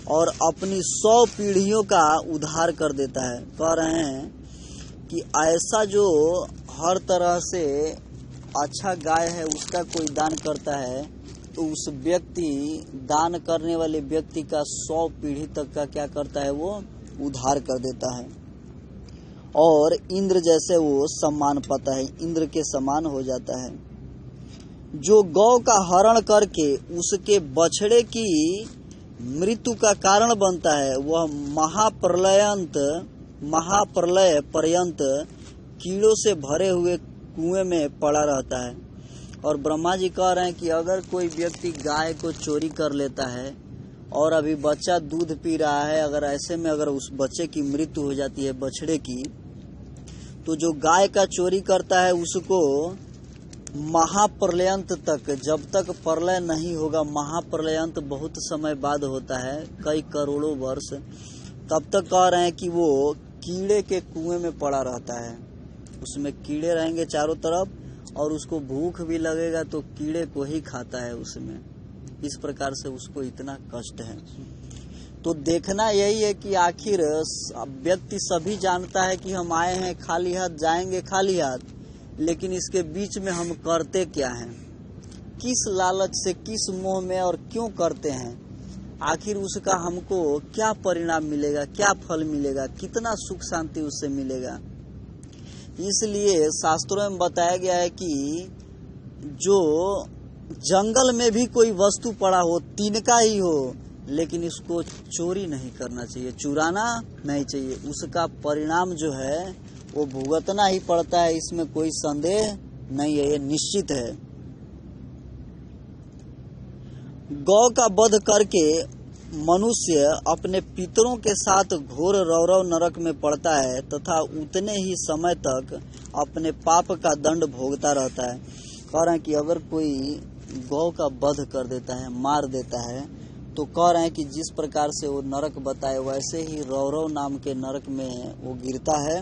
और अपनी 100 पीढ़ियों का उद्धार कर देता है। कह रहे हैं कि ऐसा जो हर तरह से अच्छा गाय है उसका कोई दान करता है तो उस व्यक्ति, दान करने वाले व्यक्ति का 100 पीढ़ी तक का क्या करता है, वो उद्धार कर देता है और इंद्र जैसे वो सम्मान पाता है, इंद्र के समान हो जाता है। जो गौ का हरण करके उसके बछड़े की मृत्यु का कारण बनता है वह महाप्रलय पर्यंत कीड़ों से भरे हुए कुएं में पड़ा रहता है। और ब्रह्मा जी कह रहे हैं कि अगर कोई व्यक्ति गाय को चोरी कर लेता है और अभी बच्चा दूध पी रहा है, अगर ऐसे में अगर उस बच्चे की मृत्यु हो जाती है बछड़े की, तो जो गाय का चोरी करता है उसको महाप्रलयंत तक, जब तक प्रलय नहीं होगा, महाप्रलयंत बहुत समय बाद होता है, कई करोड़ों वर्ष, तब तक कह रहे हैं कि वो कीड़े के कुएं में पड़ा रहता है। उसमें कीड़े रहेंगे चारों तरफ और उसको भूख भी लगेगा तो कीड़े को ही खाता है उसमें। इस प्रकार से उसको इतना कष्ट है। तो देखना यही है कि आखिर व्यक्ति सभी जानता है कि हम आए हैं खाली हाथ, जाएंगे खाली हाथ, लेकिन इसके बीच में हम करते क्या हैं, किस लालच से, किस मोह में और क्यों करते हैं, आखिर उसका हमको क्या परिणाम मिलेगा, क्या फल मिलेगा, कितना सुख शांति उससे मिलेगा। इसलिए शास्त्रों में बताया गया है कि जो जंगल में भी कोई वस्तु पड़ा हो, तिनका ही हो, लेकिन इसको चोरी नहीं करना चाहिए, चुराना नहीं चाहिए, उसका परिणाम जो है वो भुगतना ही पड़ता है, इसमें कोई संदेह नहीं है, ये निश्चित है। गौ का वध करके मनुष्य अपने पितरों के साथ घोर रौरव नरक में पड़ता है तथा उतने ही समय तक अपने पाप का दंड भोगता रहता है। कह रहे हैं कि अगर कोई गौ का वध कर देता है, मार देता है, तो कह रहे हैं कि जिस प्रकार से वो नरक बताए वैसे ही रौरव नाम के नरक में वो गिरता है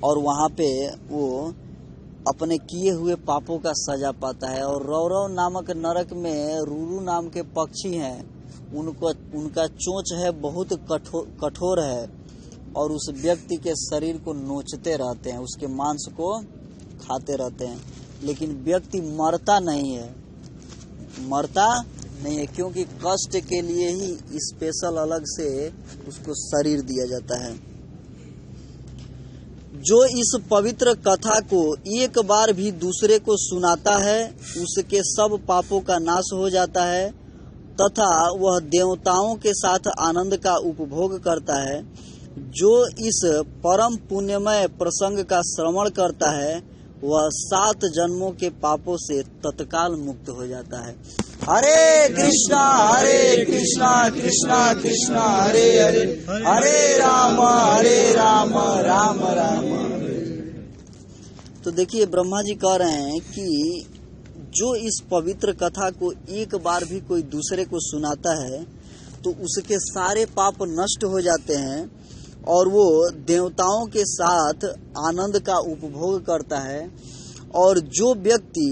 और वहाँ पे वो अपने किए हुए पापों का सजा पाता है। और रौरव नामक नरक में रूरू नाम के पक्षी हैं, उनका चोंच है बहुत कठोर है और उस व्यक्ति के शरीर को नोचते रहते हैं, उसके मांस को खाते रहते हैं, लेकिन व्यक्ति मरता नहीं है, क्योंकि कष्ट के लिए ही स्पेशल अलग से उसको शरीर दिया जाता है। जो इस पवित्र कथा को एक बार भी दूसरे को सुनाता है उसके सब पापों का नाश हो जाता है तथा वह देवताओं के साथ आनंद का उपभोग करता है। जो इस परम पुण्यमय प्रसंग का श्रवण करता है वह 7 जन्मों के पापों से तत्काल मुक्त हो जाता है। हरे कृष्णा कृष्णा कृष्णा हरे हरे, हरे राम राम राम। तो देखिए ब्रह्मा जी कह रहे हैं कि जो इस पवित्र कथा को एक बार भी कोई दूसरे को सुनाता है तो उसके सारे पाप नष्ट हो जाते हैं और वो देवताओं के साथ आनंद का उपभोग करता है। और जो व्यक्ति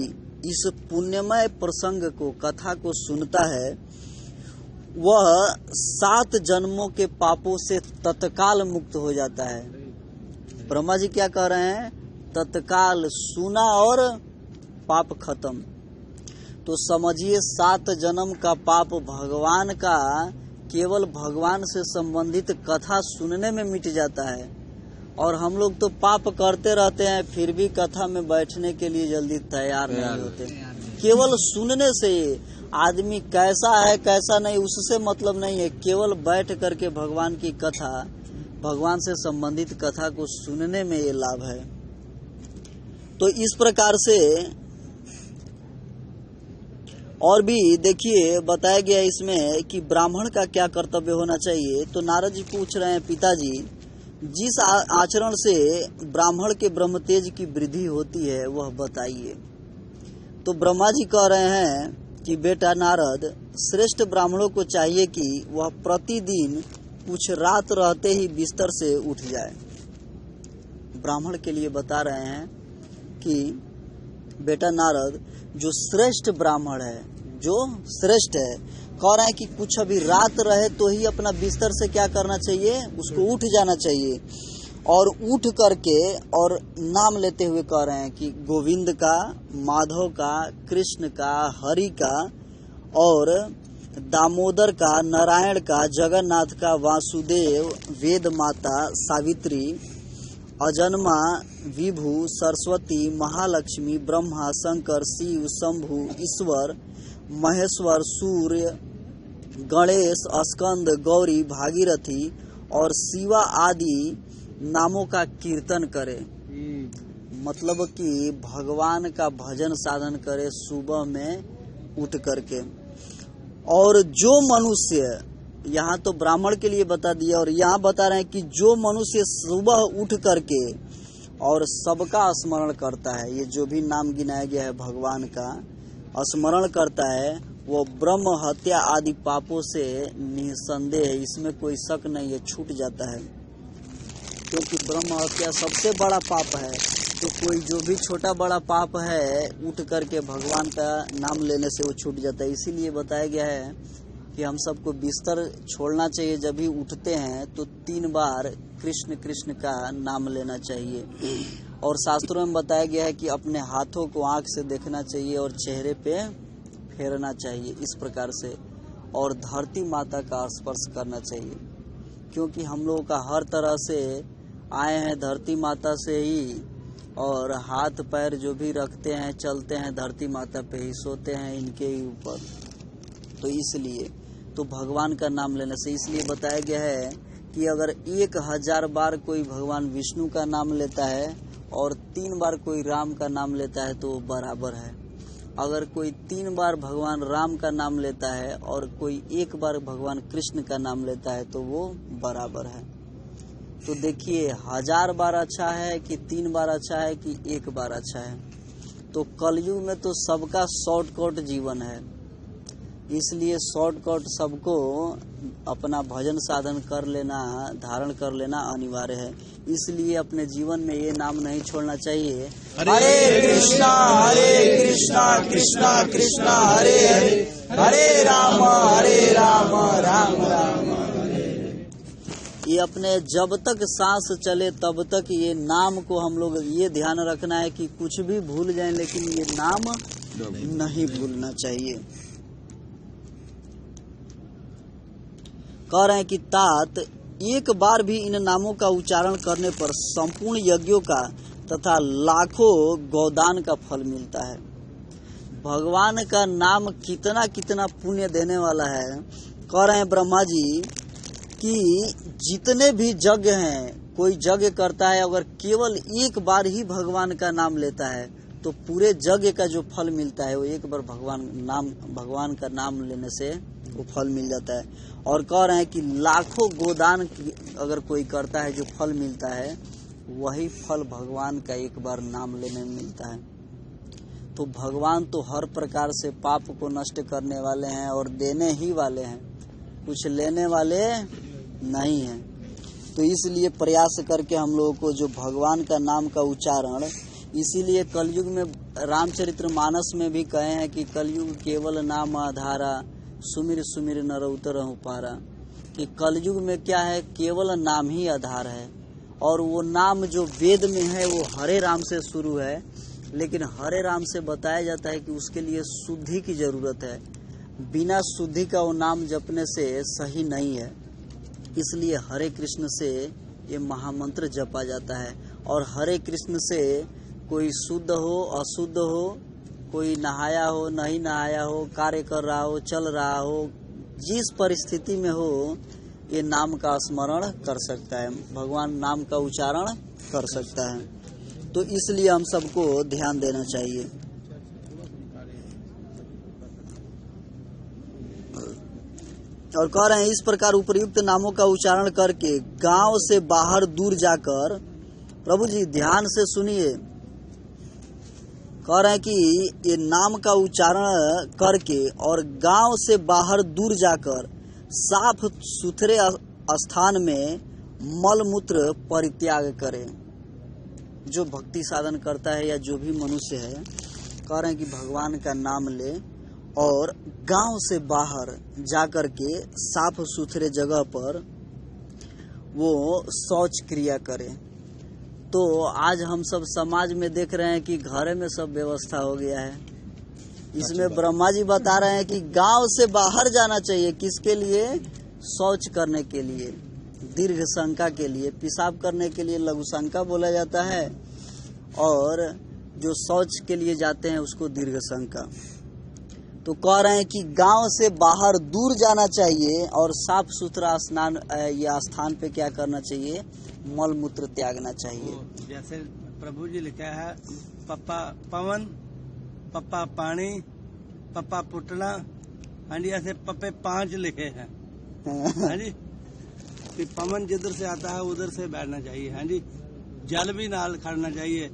इस पुण्यमय प्रसंग को, कथा को सुनता है, वह 7 जन्मों के पापों से तत्काल मुक्त हो जाता है। ब्रह्मा जी क्या कह रहे हैं? तत्काल सुना और पाप खत्म। तो समझिए 7 जन्म का पाप भगवान का केवल भगवान से संबंधित कथा सुनने में मिट जाता है। और हम लोग तो पाप करते रहते हैं फिर भी कथा में बैठने के लिए जल्दी तैयार नहीं होते। केवल सुनने से आदमी कैसा है कैसा नहीं उससे मतलब नहीं है, केवल बैठ करके भगवान की कथा, भगवान से संबंधित कथा को सुनने में ये लाभ है। तो इस प्रकार से और भी देखिए बताया गया इसमें कि ब्राह्मण का क्या कर्तव्य होना चाहिए। तो नारद जी पूछ रहे हैं, पिताजी जिस आचरण से ब्राह्मण के ब्रह्म तेज की वृद्धि होती है वह बताइए। तो ब्रह्मा जी कह रहे हैं कि बेटा नारद, श्रेष्ठ ब्राह्मणों को चाहिए कि वह प्रतिदिन कुछ रात रहते ही बिस्तर से उठ जाए। ब्राह्मण के लिए बता रहे हैं कि बेटा नारद, जो श्रेष्ठ ब्राह्मण है, जो श्रेष्ठ है, कह रहे हैं कि कुछ अभी रात रहे तो ही अपना बिस्तर से क्या करना चाहिए, उसको उठ जाना चाहिए। और उठ करके और नाम लेते हुए कह रहे हैं कि गोविंद का, माधव का, कृष्ण का, हरि का और दामोदर का, नारायण का, जगन्नाथ का, वासुदेव, वेद माता, सावित्री, अजन्मा, विभु, सरस्वती, महालक्ष्मी, ब्रह्मा, शंकर, शिव, शंभु, ईश्वर, महेश्वर, सूर्य, गणेश, स्कंद, गौरी, भागीरथी और शिवा आदि नामों का कीर्तन करे। मतलब कि भगवान का भजन साधन करे सुबह में उठ करके। और जो मनुष्य, यहाँ तो ब्राह्मण के लिए बता दिया और यहाँ बता रहे हैं कि जो मनुष्य सुबह उठ करके और सबका स्मरण करता है, ये जो भी नाम गिनाया गया है भगवान का स्मरण करता है, वो ब्रह्म हत्या आदि पापों से निसंदेह है, इसमें कोई शक नहीं है, छूट जाता है। क्योंकि ब्रह्म हत्या सबसे बड़ा पाप है। तो कोई जो भी छोटा बड़ा पाप है उठ करके भगवान का नाम लेने से वो छूट जाता है। इसीलिए बताया गया है कि हम सबको बिस्तर छोड़ना चाहिए, जब भी उठते हैं तो 3 बार कृष्ण कृष्ण का नाम लेना चाहिए। और शास्त्रों में बताया गया है कि अपने हाथों को आंख से देखना चाहिए और चेहरे पे फेरना चाहिए इस प्रकार से, और धरती माता का स्पर्श करना चाहिए। क्योंकि हम लोगों का हर तरह से आए हैं धरती माता से ही, और हाथ पैर जो भी रखते हैं, चलते हैं धरती माता पे ही, सोते हैं इनके ही ऊपर। तो इसलिए तो भगवान का नाम लेने से, इसलिए बताया गया है कि अगर 1000 बार कोई भगवान विष्णु का नाम लेता है और 3 बार कोई राम का नाम लेता है तो वो बराबर है। अगर कोई 3 बार भगवान राम का नाम लेता है और कोई 1 बार भगवान कृष्ण का नाम लेता है तो वो बराबर है। तो देखिए 1000 बार अच्छा है कि 3 बार अच्छा है कि 1 बार अच्छा है। तो कलयुग में तो सबका शॉर्टकट जीवन है, इसलिए शॉर्टकट सबको अपना भजन साधन कर लेना, धारण कर लेना अनिवार्य है। इसलिए अपने जीवन में ये नाम नहीं छोड़ना चाहिए, हरे कृष्णा कृष्णा कृष्णा हरे हरे, हरे राम राम राम। ये अपने जब तक सांस चले तब तक ये नाम को हम लोग ये ध्यान रखना है कि कुछ भी भूल जाएं लेकिन ये नाम नहीं भूलना चाहिए। कह रहे हैं कि तात, एक बार भी इन नामों का उच्चारण करने पर संपूर्ण यज्ञों का तथा लाखों गोदान का फल मिलता है। भगवान का नाम कितना कितना पुण्य देने वाला है। कह रहे हैं ब्रह्मा जी कि जितने भी यज्ञ हैं, कोई यज्ञ करता है अगर केवल एक बार ही भगवान का नाम लेता है तो पूरे यज्ञ का जो फल मिलता है वो एक बार भगवान का नाम लेने से वो फल मिल जाता है। और कह रहे हैं कि लाखों गोदान अगर कोई करता है जो फल मिलता है वही फल भगवान का एक बार नाम लेने में मिलता है। तो भगवान तो हर प्रकार से पाप को नष्ट करने वाले हैं और देने ही वाले हैं, कुछ लेने वाले नहीं हैं। तो इसलिए प्रयास करके हम लोगों को जो भगवान का नाम का उच्चारण, इसीलिए कलयुग में रामचरितमानस में भी कहे हैं कि कलयुग केवल नाम आधारा, सुमिर सुमिर नर उतरहु पारा। कि कलयुग में क्या है, केवल नाम ही आधार है। और वो नाम जो वेद में है वो हरे राम से शुरू है, लेकिन हरे राम से बताया जाता है कि उसके लिए शुद्धि की जरूरत है। बिना शुद्धि का वो नाम जपने से सही नहीं है। इसलिए हरे कृष्ण से ये महामंत्र जपा जाता है। और हरे कृष्ण से कोई शुद्ध हो अशुद्ध हो, कोई नहाया हो नहीं नहाया हो, कार्य कर रहा हो चल रहा हो, जिस परिस्थिति में हो ये नाम का स्मरण कर सकता है, भगवान नाम का उच्चारण कर सकता है। तो इसलिए हम सबको ध्यान देना चाहिए। और कह रहे हैं इस प्रकार उपर्युक्त नामों का उच्चारण करके गांव से बाहर दूर जाकर, प्रभु जी ध्यान से सुनिए, कह रहे हैं कि ये नाम का उच्चारण करके और गांव से बाहर दूर जाकर साफ सुथरे स्थान में मलमूत्र परित्याग करें। जो भक्ति साधन करता है या जो भी मनुष्य है, कह रहे हैं कि भगवान का नाम ले और गांव से बाहर जाकर के साफ सुथरे जगह पर वो शौच क्रिया करे। तो आज हम सब समाज में देख रहे हैं कि घरे में सब व्यवस्था हो गया है। इसमें ब्रह्मा जी बता रहे हैं कि गांव से बाहर जाना चाहिए, किसके लिए, शौच करने के लिए, दीर्घ शंका के लिए, पेशाब करने के लिए लघु शंका बोला जाता है, और जो शौच के लिए जाते हैं उसको दीर्घ शंका। तो कह रहे हैं कि गांव से बाहर दूर जाना चाहिए और साफ सुथरा स्नान या स्थान पे क्या करना चाहिए, मल मूत्र त्यागना चाहिए। जैसे प्रभु जी लिखा है, पप्पा पवन, पप्पा पानी, पप्पा पुटना, हाँ जी, ऐसे पप्पे 5 लिखे हैं। हाँ जी, कि पवन जिधर से आता है उधर से बैठना चाहिए। हाँ जी, जल भी नाल खड़ना चाहिए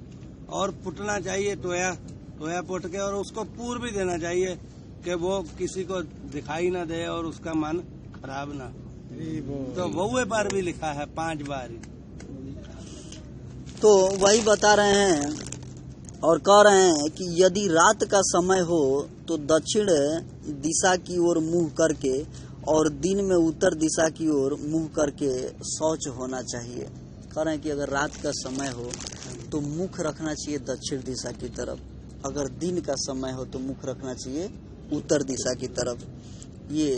और पुटना चाहिए, टोया पुट के, और उसको पूर भी देना चाहिए कि वो किसी को दिखाई ना दे और उसका मन खराब ना। तो वहुए पर भी लिखा है 5 बार। तो वही बता रहे हैं और कह रहे हैं कि यदि रात का समय हो तो दक्षिण दिशा की ओर मुंह करके और दिन में उत्तर दिशा की ओर मुंह करके शौच होना चाहिए। कह रहे हैं कि अगर रात का समय हो तो मुख रखना चाहिए दक्षिण दिशा की तरफ, अगर दिन का समय हो तो मुख रखना चाहिए उत्तर दिशा की तरफ। ये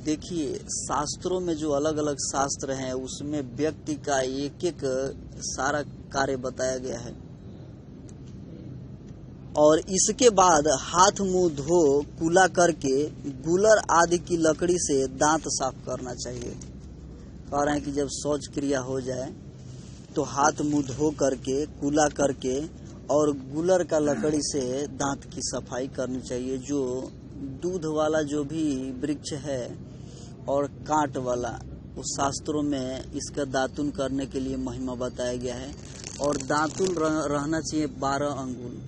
देखिए, शास्त्रों में जो अलग अलग शास्त्र हैं उसमें व्यक्ति का एक एक सारा कार्य बताया गया है। और इसके बाद हाथ मुंह धो कुला करके गुलर आदि की लकड़ी से दांत साफ करना चाहिए। कह रहे हैं कि जब शौच क्रिया हो जाए तो हाथ मुंह धो करके कुला करके और गुलर का लकड़ी से दांत की सफाई करनी चाहिए। जो दूध वाला जो भी वृक्ष है और कांट वाला, उस शास्त्रों में इसका दातुन करने के लिए महिमा बताया गया है। और दातुन रहना चाहिए 12 अंगुल।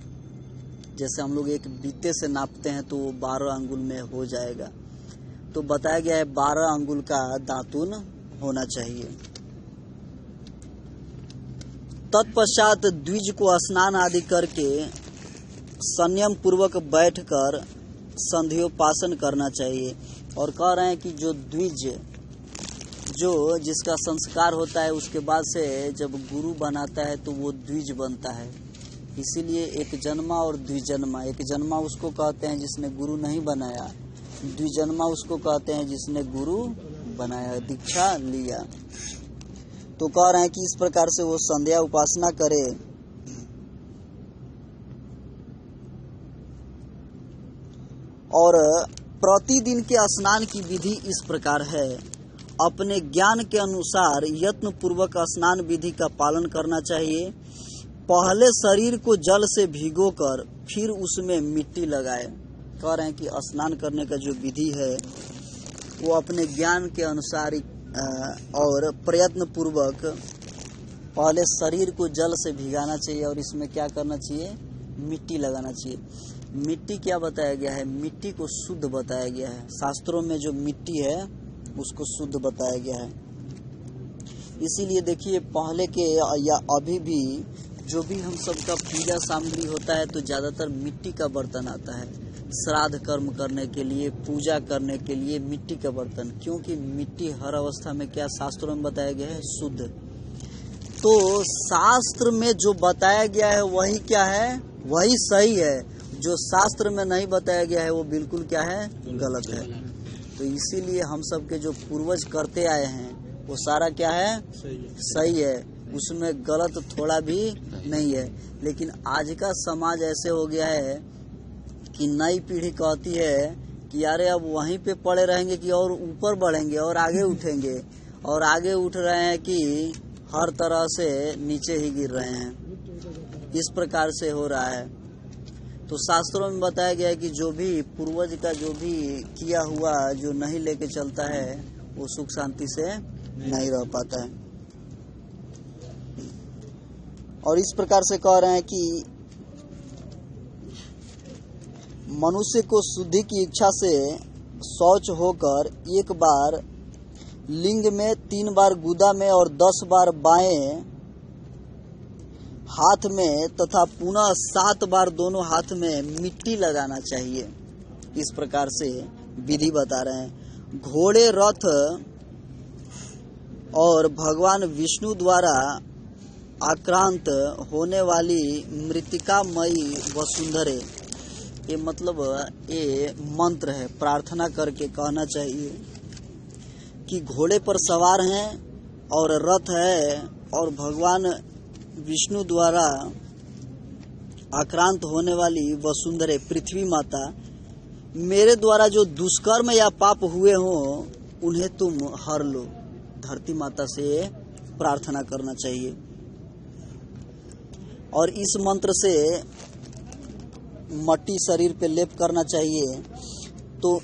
जैसे हम लोग एक बीते से नापते हैं तो वो 12 अंगुल में हो जाएगा, तो बताया गया है 12 अंगुल का दातुन होना चाहिए। तत्पश्चात द्विज को स्नान आदि करके संयम पूर्वक बैठकर संध्योपासन करना चाहिए। और कह रहे हैं कि जो द्विज, जो जिसका संस्कार होता है उसके बाद से जब गुरु बनाता है तो वो द्विज बनता है। इसीलिए एक जन्मा और द्विजन्मा, एक जन्मा उसको कहते हैं जिसने गुरु नहीं बनाया, द्विजन्मा उसको कहते हैं जिसने गुरु बनाया, दीक्षा लिया। तो कह रहे हैं कि इस प्रकार से वो संध्या उपासना करे। और प्रतिदिन के स्नान की विधि इस प्रकार है। अपने ज्ञान के अनुसार यत्न पूर्वक स्नान विधि का पालन करना चाहिए। पहले शरीर को जल से भिगोकर फिर उसमें मिट्टी लगाए। कह रहे हैं कि स्नान करने का जो विधि है वो अपने ज्ञान के अनुसार और प्रयत्न पूर्वक पहले शरीर को जल से भिगाना चाहिए और इसमें क्या करना चाहिए, मिट्टी लगाना चाहिए। मिट्टी क्या बताया गया है, मिट्टी को शुद्ध बताया गया है। शास्त्रों में जो मिट्टी है उसको शुद्ध बताया गया है। इसीलिए देखिए पहले के या अभी भी जो भी हम सबका पूजा सामग्री होता है तो ज्यादातर मिट्टी का बर्तन आता है। श्राद्ध कर्म करने के लिए, पूजा करने के लिए मिट्टी का बर्तन, क्योंकि मिट्टी हर अवस्था में क्या शास्त्रों में बताया गया है, शुद्ध। तो शास्त्र में जो बताया गया है वही क्या है, वही सही है। जो शास्त्र में नहीं बताया गया है वो बिल्कुल क्या है, गलत है। तो इसीलिए हम सब के जो पूर्वज करते आए हैं वो सारा क्या है, सही है, उसमें गलत थोड़ा भी नहीं है। लेकिन आज का समाज ऐसे हो गया है कि नई पीढ़ी कहती है कि यारे अब वहीं पे पड़े रहेंगे कि और ऊपर बढ़ेंगे और आगे उठेंगे, और आगे उठ रहे हैं कि हर तरह से नीचे ही गिर रहे हैं। इस प्रकार से हो रहा है। तो शास्त्रों में बताया गया है कि जो भी पूर्वज का जो भी किया हुआ जो नहीं लेके चलता है वो सुख शांति से नहीं रह पाता है। और इस प्रकार से कह रहे हैं कि मनुष्य को शुद्धि की इच्छा से शौच होकर एक बार लिंग में, 3 बार गुदा में और 10 बार बाएं हाथ में तथा पुनः 7 बार दोनों हाथ में मिट्टी लगाना चाहिए। इस प्रकार से विधि बता रहे हैं। घोड़े, रथ और भगवान विष्णु द्वारा आक्रांत होने वाली मृतिकामयी वसुंधरे, ये मतलब ये मंत्र है, प्रार्थना करके कहना चाहिए कि घोड़े पर सवार हैं और रथ है और भगवान विष्णु द्वारा आक्रांत होने वाली वसुंधरे, पृथ्वी माता, मेरे द्वारा जो दुष्कर्म या पाप हुए हों उन्हें तुम हर लो। धरती माता से प्रार्थना करना चाहिए और इस मंत्र से मट्टी शरीर पे लेप करना चाहिए। तो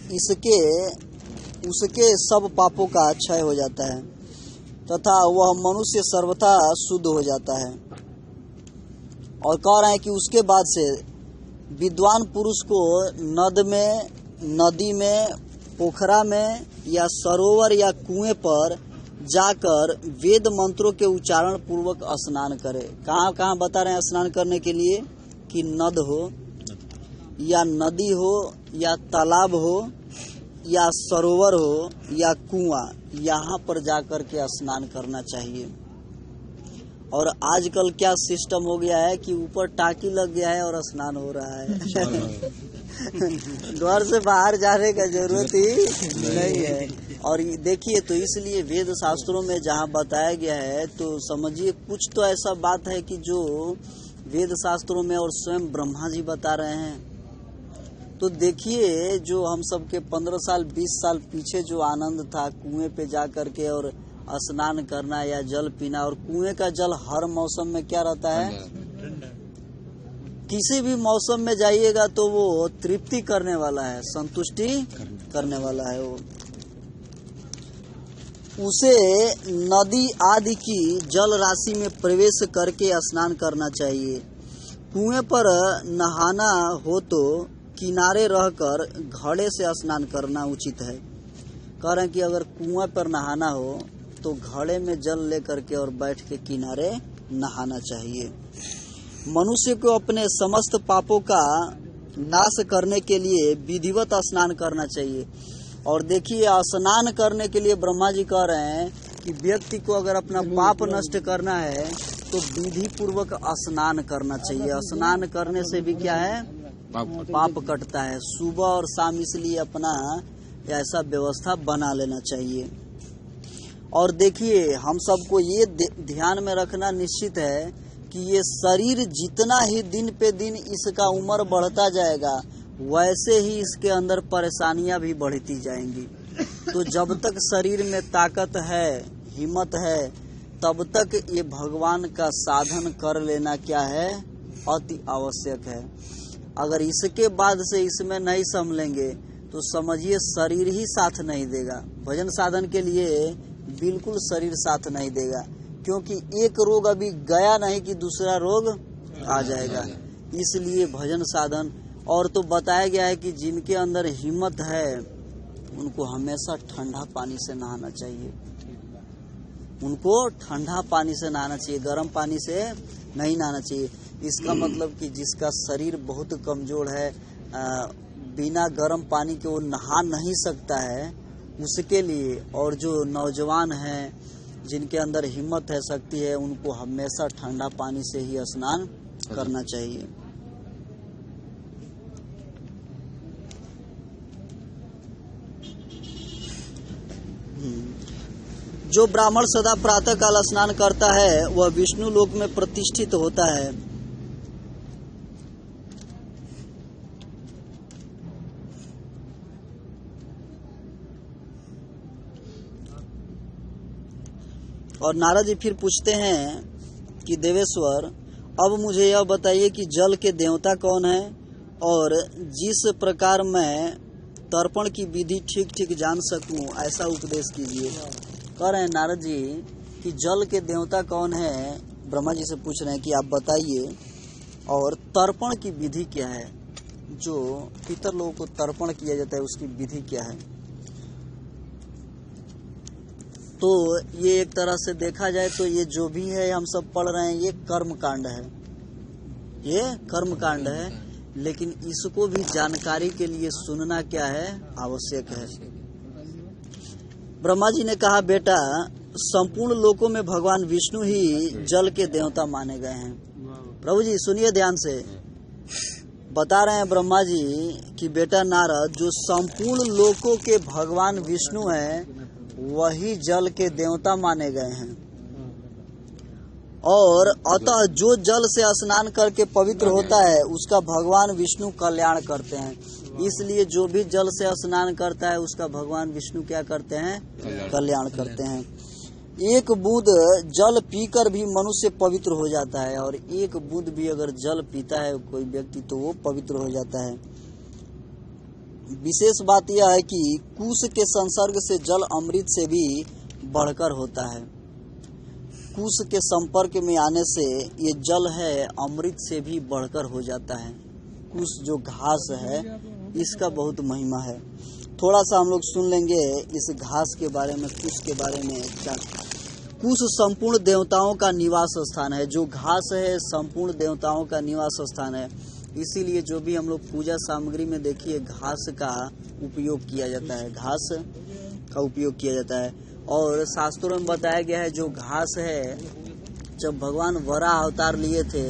उसके सब पापों का क्षय हो जाता है तथा वह मनुष्य सर्वथा शुद्ध हो जाता है। और कह रहे हैं कि उसके बाद से विद्वान पुरुष को नद में, नदी में, पोखरा में या सरोवर या कुएं पर जाकर वेद मंत्रों के उच्चारण पूर्वक स्नान करे। कहाँ कहाँ बता रहे हैं स्नान करने के लिए, कि नद हो या नदी हो या तालाब हो या सरोवर हो या कुआं, यहाँ पर जाकर के स्नान करना चाहिए। और आजकल क्या सिस्टम हो गया है कि ऊपर टाकी लग गया है और स्नान हो रहा है। घर से बाहर जाने का जरूरत ही नहीं है। और देखिए, तो इसलिए वेद शास्त्रों में जहाँ बताया गया है तो समझिए कुछ तो ऐसा बात है कि जो वेद शास्त्रों में और स्वयं ब्रह्मा जी बता रहे हैं। तो देखिए, जो हम सब के 15 साल 20 साल पीछे जो आनंद था कुएं पे जा करके और स्नान करना या जल पीना, और कुएं का जल हर मौसम में क्या रहता है, किसी भी मौसम में जाइएगा तो वो तृप्ति करने वाला है, संतुष्टि करने वाला है। वो उसे नदी आदि की जल राशि में प्रवेश करके स्नान करना चाहिए। कुएं पर नहाना हो तो किनारे रहकर घड़े से स्नान करना उचित है। कह रहे हैं कि अगर कुएं पर नहाना हो तो घड़े में जल लेकर के और बैठ के किनारे नहाना चाहिए। मनुष्य को अपने समस्त पापों का नाश करने के लिए विधिवत स्नान करना चाहिए। और देखिए, स्नान करने के लिए ब्रह्मा जी कह रहे हैं कि व्यक्ति को अगर अपना पाप नष्ट करना है तो विधि पूर्वक स्नान करना चाहिए। स्नान करने से भी क्या है, पाप कटता है। सुबह और शाम इसलिए अपना ऐसा व्यवस्था बना लेना चाहिए। और देखिए, हम सबको ये ध्यान में रखना निश्चित है कि ये शरीर जितना ही दिन पे दिन इसका उम्र बढ़ता जाएगा वैसे ही इसके अंदर परेशानियां भी बढ़ती जाएंगी। तो जब तक शरीर में ताकत है, हिम्मत है, तब तक ये भगवान का साधन कर लेना क्या है, अति आवश्यक है। अगर इसके बाद से इसमें नहीं संभलेंगे तो समझिए शरीर ही साथ नहीं देगा। भजन साधन के लिए बिल्कुल शरीर साथ नहीं देगा, क्योंकि एक रोग अभी गया नहीं कि दूसरा रोग आ जाएगा। इसलिए भजन साधन, और तो बताया गया है कि जिनके अंदर हिम्मत है उनको हमेशा ठंडा पानी से नहाना चाहिए, उनको ठंडा पानी से नहाना चाहिए, गर्म पानी से नहीं नहाना चाहिए। इसका मतलब कि जिसका शरीर बहुत कमजोर है, बिना गर्म पानी के वो नहा नहीं सकता है, उसके लिए, और जो नौजवान हैं जिनके अंदर हिम्मत है, शक्ति है, उनको हमेशा ठंडा पानी से ही स्नान करना चाहिए। जो ब्राह्मण सदा प्रातः काल स्नान करता है वह विष्णु लोक में प्रतिष्ठित होता है। और नारद जी फिर पूछते हैं कि देवेश्वर, अब मुझे यह बताइए कि जल के देवता कौन है, और जिस प्रकार मैं तर्पण की विधि ठीक ठीक जान सकूं ऐसा उपदेश कीजिए। कह रहे हैं नारद जी कि जल के देवता कौन है, ब्रह्मा जी से पूछ रहे हैं कि आप बताइए, और तर्पण की विधि क्या है, जो पितर लोगों को तर्पण किया जाता है उसकी विधि क्या है। तो ये एक तरह से देखा जाए तो ये जो भी है हम सब पढ़ रहे हैं ये कर्म कांड है, ये कर्म कांड है, लेकिन इसको भी जानकारी के लिए सुनना क्या है, आवश्यक है। ब्रह्मा जी ने कहा, बेटा संपूर्ण लोकों में भगवान विष्णु ही जल के देवता माने गए हैं। प्रभु जी सुनिए ध्यान से, बता रहे हैं ब्रह्मा जी कि बेटा नारद, जो संपूर्ण लोकों के भगवान विष्णु हैं वही जल के देवता माने गए हैं, और अतः जो जल से स्नान करके पवित्र होता है उसका भगवान विष्णु कल्याण करते हैं। इसलिए जो भी जल से स्नान करता है उसका भगवान विष्णु क्या करते हैं, कल्याण करते हैं। एक बूंद जल पीकर भी मनुष्य पवित्र हो जाता है, और एक बूंद भी अगर जल पीता है कोई व्यक्ति तो वो पवित्र हो जाता है। विशेष बात यह है कि कुश के संसर्ग से जल अमृत से भी बढ़कर होता है। कुश के संपर्क में आने से ये जल है अमृत से भी बढ़कर हो जाता है। कुश जो घास है इसका बहुत महिमा है। थोड़ा सा हम लोग सुन लेंगे इस घास के बारे में, कुश के बारे में क्या। कुश संपूर्ण देवताओं का निवास स्थान है। जो घास है संपूर्ण देवताओं का निवास स्थान है। इसीलिए जो भी हम लोग पूजा सामग्री में देखिए घास का उपयोग किया जाता है, घास का उपयोग किया जाता है। और शास्त्रों में बताया गया है जो घास है, जब भगवान वराह अवतार लिए थे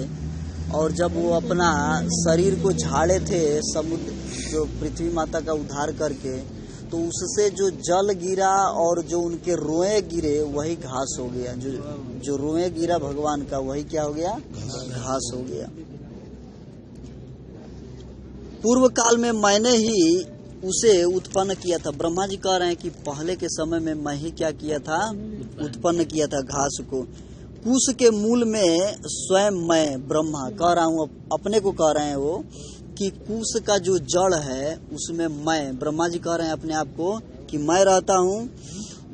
और जब वो अपना शरीर को झाड़े थे समुद्र, जो पृथ्वी माता का उद्धार करके, तो उससे जो जल गिरा और जो उनके रोए गिरे वही घास हो गया। जो रोए गिरा भगवान का वही क्या हो गया, घास हो गया। पूर्व काल में मैंने ही उसे उत्पन्न किया था। ब्रह्मा जी कह रहे हैं कि पहले के समय में मैं ही क्या किया था, उत्पन्न किया था घास को। कुश के मूल में स्वयं मैं ब्रह्मा कह रहा हूँ, अपने को कह रहे हैं वो कि कुश का जो जड़ है उसमें मैं, ब्रह्मा जी कह रहे हैं अपने आप को कि मैं रहता हूँ।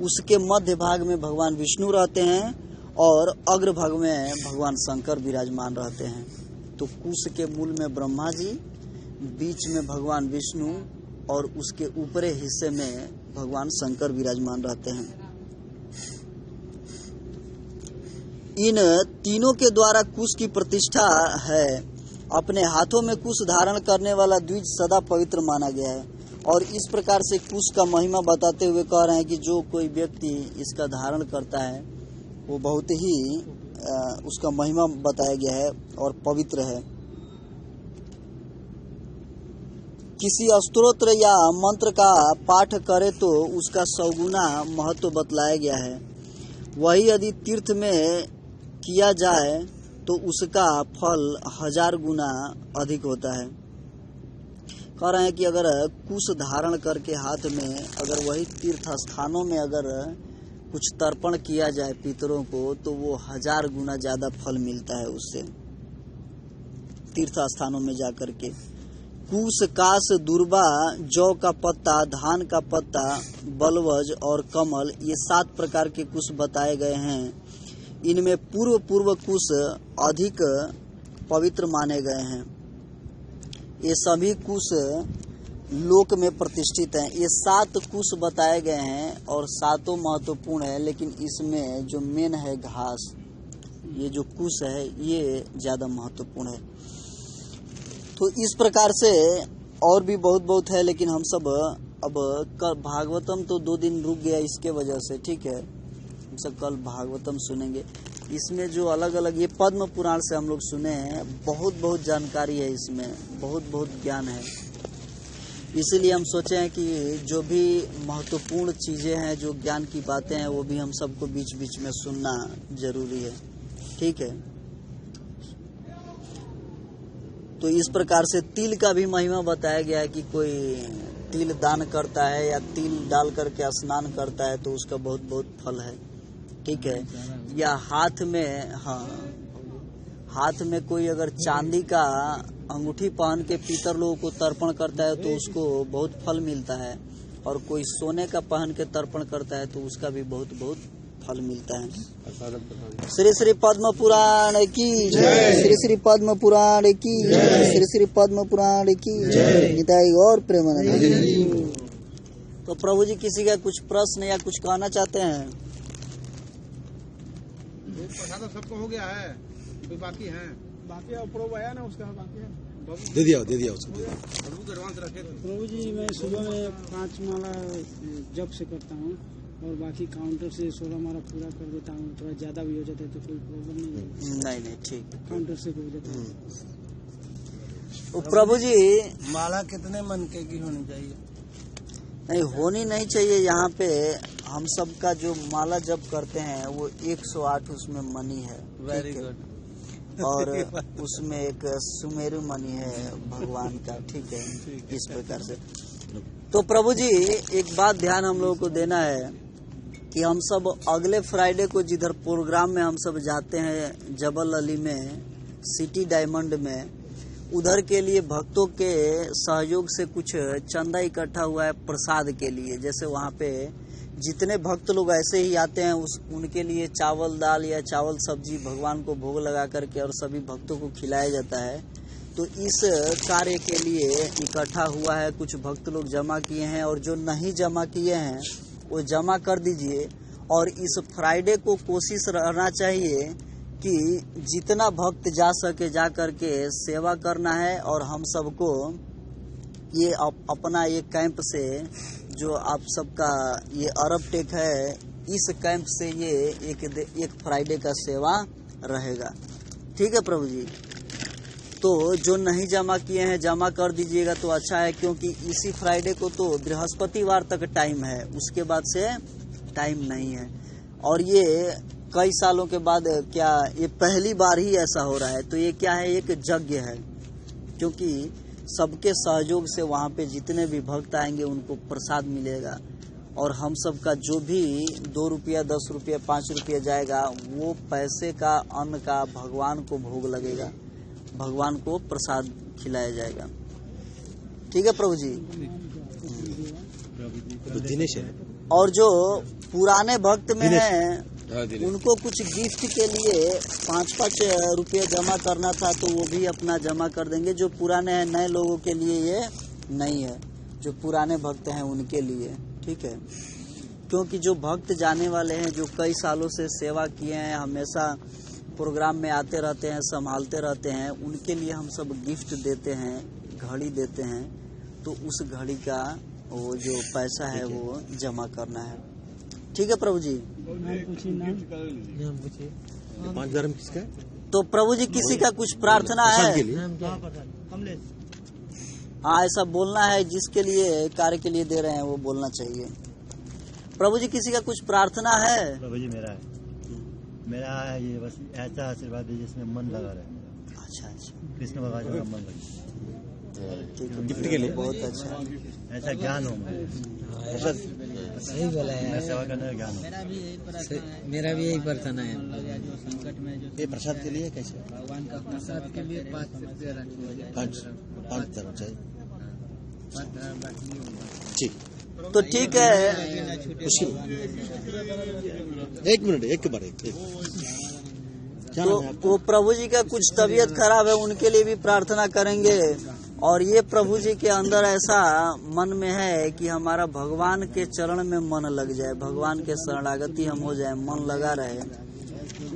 उसके मध्य भाग में भगवान विष्णु रहते हैं और अग्र भाग में भगवान शंकर विराजमान रहते हैं। तो कुश के मूल में ब्रह्मा जी, बीच में भगवान विष्णु और उसके ऊपरे हिस्से में भगवान शंकर विराजमान रहते हैं। इन तीनों के द्वारा कुश की प्रतिष्ठा है। अपने हाथों में कुश धारण करने वाला द्विज सदा पवित्र माना गया है। और इस प्रकार से कुश का महिमा बताते हुए कह रहे हैं कि जो कोई व्यक्ति इसका धारण करता है वो बहुत ही उसका महिमा बताया गया है और पवित्र है। किसी स्तोत्र या मंत्र का पाठ करे तो उसका 100 गुना महत्व बतलाया गया है। वही यदि तीर्थ में किया जाए तो उसका फल 1000 गुना अधिक होता है। कह रहे हैं कि अगर कुश धारण करके हाथ में अगर वही तीर्थ स्थानों में अगर कुछ तर्पण किया जाए पितरों को तो वो 1000 गुना ज्यादा फल मिलता है उससे, तीर्थ स्थानों में जाकर के। कुश, काश, दुर्बा, जौ का पत्ता, धान का पत्ता, बलवज और कमल, ये 7 प्रकार के कुश बताए गए हैं। इनमें पूर्व कुश अधिक पवित्र माने गए हैं। ये सभी कुश लोक में प्रतिष्ठित हैं। ये 7 कुश बताए गए हैं और 7 महत्वपूर्ण है, लेकिन इसमें जो मेन है घास, ये जो कुश है ये ज्यादा महत्वपूर्ण है। तो इस प्रकार से और भी बहुत है, लेकिन हम सब अब भागवतम तो 2 दिन रुक गया इसके वजह से, ठीक है। हम सब कल भागवतम सुनेंगे। इसमें जो अलग अलग ये पद्म पुराण से हम लोग सुने हैं, बहुत जानकारी है इसमें, बहुत ज्ञान है। इसीलिए हम सोचे हैं कि जो भी महत्वपूर्ण चीजें हैं, जो ज्ञान की बातें हैं, वो भी हम सबको बीच बीच में सुनना जरूरी है, ठीक है। तो इस प्रकार से तिल का भी महिमा बताया गया है कि कोई तिल दान करता है या तिल डाल करके स्नान करता है तो उसका बहुत फल है, ठीक है। या हाथ में, हाँ, हाथ में कोई अगर चांदी का अंगूठी पहन के पितर लोगों को तर्पण करता है तो उसको बहुत फल मिलता है, और कोई सोने का पहन के तर्पण करता है तो उसका भी बहुत फल मिलता है। श्री श्री पद्म पुराण की जय, श्री श्री पद्म पुराण की जय, श्री श्री पद्म पुराण की जय, निताई और प्रेमानंद। तो प्रभु जी किसी का कुछ प्रश्न या कुछ कहना चाहते हैं? प्रसाद सबको हो गया है, कोई बाकी है? बाकी अप्रूव आया ना उसका, बाकी है, दे दिया उसको। प्रभु को एडवांस रखे थे। प्रभु जी मैं सुबह में 5 माला जप से करता हूँ और बाकी काउंटर से 16 माला पूरा कर देता हूँ। थोड़ा ज्यादा भी हो जाता है तो कोई प्रॉब्लम नहीं। नहीं ठीक, काउंटर से हो जाता है। तो प्रभु जी माला कितने मन के की होनी चाहिए? नहीं, होनी नहीं चाहिए। यहाँ पे हम सब का जो माला जप करते हैं वो 108 उसमें मणि है, वेरी गुड। और उसमें एक सुमेरु मणि है भगवान का, ठीक है। इस प्रकार से तो प्रभु जी एक बात ध्यान हम लोगों को देना है कि हम सब अगले फ्राइडे को जिधर प्रोग्राम में हम सब जाते हैं जबल अली में, सिटी डायमंड में, उधर के लिए भक्तों के सहयोग से कुछ चंदा इकट्ठा हुआ है प्रसाद के लिए। जैसे वहाँ पे जितने भक्त लोग ऐसे ही आते हैं उनके लिए चावल दाल या चावल सब्जी भगवान को भोग लगा करके और सभी भक्तों को खिलाया जाता है। तो इस कार्य के लिए इकट्ठा हुआ है, कुछ भक्त लोग जमा किए हैं, और जो नहीं जमा किए हैं वो जमा कर दीजिए। और इस फ्राइडे को कोशिश रहना चाहिए कि जितना भक्त जा सके जा करके सेवा करना है। और हम सबको ये अपना ये कैंप से जो आप सबका ये अरब टेक है, इस कैंप से ये एक फ्राइडे का सेवा रहेगा, ठीक है प्रभु जी। तो जो नहीं जमा किए हैं जमा कर दीजिएगा तो अच्छा है, क्योंकि इसी फ्राइडे को तो बृहस्पतिवार तक टाइम है, उसके बाद से टाइम नहीं है। और ये कई सालों के बाद क्या ये पहली बार ही ऐसा हो रहा है। तो ये क्या है, एक यज्ञ है, क्योंकि सबके सहयोग से वहाँ पे जितने भी भक्त आएंगे उनको प्रसाद मिलेगा। और हम सब का जो भी 2 रुपया 10 रुपया 5 रुपया जाएगा वो पैसे का अन्न का भगवान को भोग लगेगा, भगवान को प्रसाद खिलाया जाएगा, ठीक है प्रभु जी। तो दिनेश है। और जो पुराने भक्त में हैं उनको कुछ गिफ्ट के लिए 5-5 रुपये जमा करना था, तो वो भी अपना जमा कर देंगे। जो पुराने हैं, नए लोगों के लिए ये नहीं है, जो पुराने भक्त हैं उनके लिए, ठीक है। क्योंकि जो भक्त जाने वाले हैं, जो कई सालों से सेवा किए हैं, हमेशा प्रोग्राम में आते रहते हैं, संभालते रहते हैं, उनके लिए हम सब गिफ्ट देते हैं, घड़ी देते हैं। तो उस घड़ी का वो जो पैसा है वो जमा करना है, ठीक है प्रभु जी। 5,000 में किसका है? तो प्रभु जी किसी का कुछ प्रार्थना है? हाँ, ऐसा बोलना है, जिसके लिए कार्य के लिए दे रहे हैं वो बोलना चाहिए। प्रभु जी किसी का कुछ प्रार्थना है? प्रभु जी मेरा है ये, बस ऐसा आशीर्वाद है जिसमें मन लगा रहे। अच्छा, कृष्ण भगवान का मन लगे। गिफ्ट के लिए। बहुत अच्छा। ऐसा ज्ञान हो मुझे। ऐसा सही बोला मैं है। सेवा करने का ज्ञान हो। मेरा भी यही प्रार्थना है। ये प्रसाद के लिए कैसे? भगवान का प्रसाद के लिए 5 पाँच तरह चाहिए। ठीक। तो ठीक है, एक मिनट, एक बार एक। क्या तो नाम है आपका? वो प्रभु जी का कुछ तबीयत खराब है, उनके लिए भी प्रार्थना करेंगे। और ये प्रभु जी के अंदर ऐसा मन में है कि हमारा भगवान के चरण में मन लग जाए, भगवान के शरणागति हम हो जाए, मन लगा रहे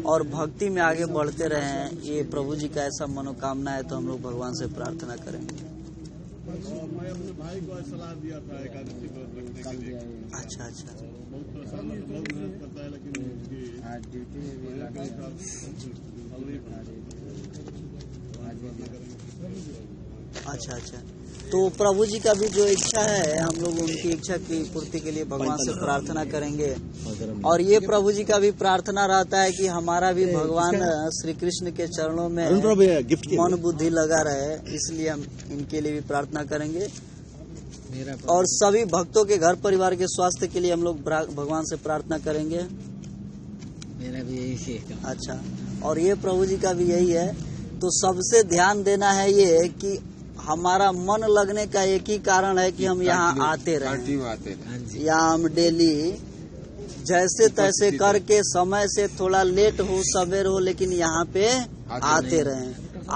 और भक्ति में आगे बढ़ते रहे। ये प्रभु जी का ऐसा मनोकामना है, तो हम लोग भगवान से प्रार्थना करेंगे। मैं अपने भाई को सलाह दिया था एकादशी व्रत रखने के लिए। अच्छा अच्छा। बहुत परेशान है, बहुत मेहनत करता है, लेकिन उसकी अच्छा अच्छा। तो प्रभु जी का भी जो इच्छा है, हम लोग उनकी इच्छा की पूर्ति के लिए भगवान से प्रार्थना करेंगे। और ये प्रभु जी का भी प्रार्थना रहता है कि हमारा भी भगवान श्री कृष्ण के चरणों में गिफ्ट मन बुद्धि लगा रहे, इसलिए हम इनके लिए भी प्रार्थना करेंगे। और सभी भक्तों के घर परिवार के स्वास्थ्य के लिए हम लोग भगवान से प्रार्थना करेंगे। मेरा भी यही है। अच्छा। और ये प्रभु जी का भी यही है। तो सबसे ध्यान देना है ये कि हमारा मन लगने का एक ही कारण है कि हम यहाँ आते रहे। यहाँ हम डेली जैसे तैसे करके समय से थोड़ा लेट हो सवेर हो, लेकिन यहाँ पे आते रहे।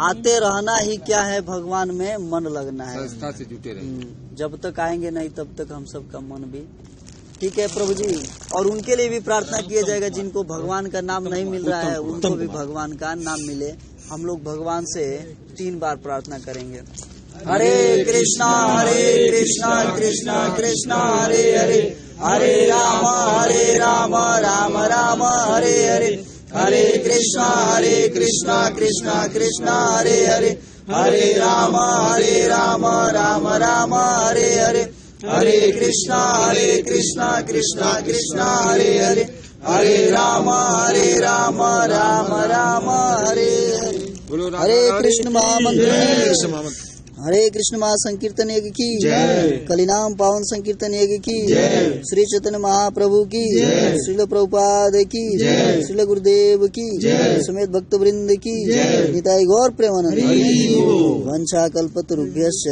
आते रहना ही क्या है, भगवान में मन लगना है। संस्था से जुटे रहे। जब तक आएंगे नहीं तब तक हम सबका मन भी ठीक है प्रभु जी। और उनके लिए भी प्रार्थना किया जाएगा जिनको भगवान का नाम नहीं मिल रहा है, उनको भी भगवान का नाम मिले। हम लोग भगवान से 3 बार प्रार्थना करेंगे। हरे कृष्णा कृष्णा कृष्णा हरे हरे, हरे राम राम राम हरे हरे, हरे कृष्णा कृष्णा कृष्णा हरे हरे, हरे राम राम राम हरे हरे, हरे कृष्णा कृष्णा कृष्णा हरे हरे, हरे राम राम राम हरे हरे। हरे कृष्ण महामंत्र, हरे कृष्ण महासंकीर्तन यज्ञ की कलिनाम पावन संकीर्तन यज्ञ की श्री चैतन्य महाप्रभु की, श्रील प्रभुपाद की, श्रील गुरुदेव की, समेत भक्त वृंद की, निताई गौर प्रेमानंद। वंशा कल्पतरुभ्यश्च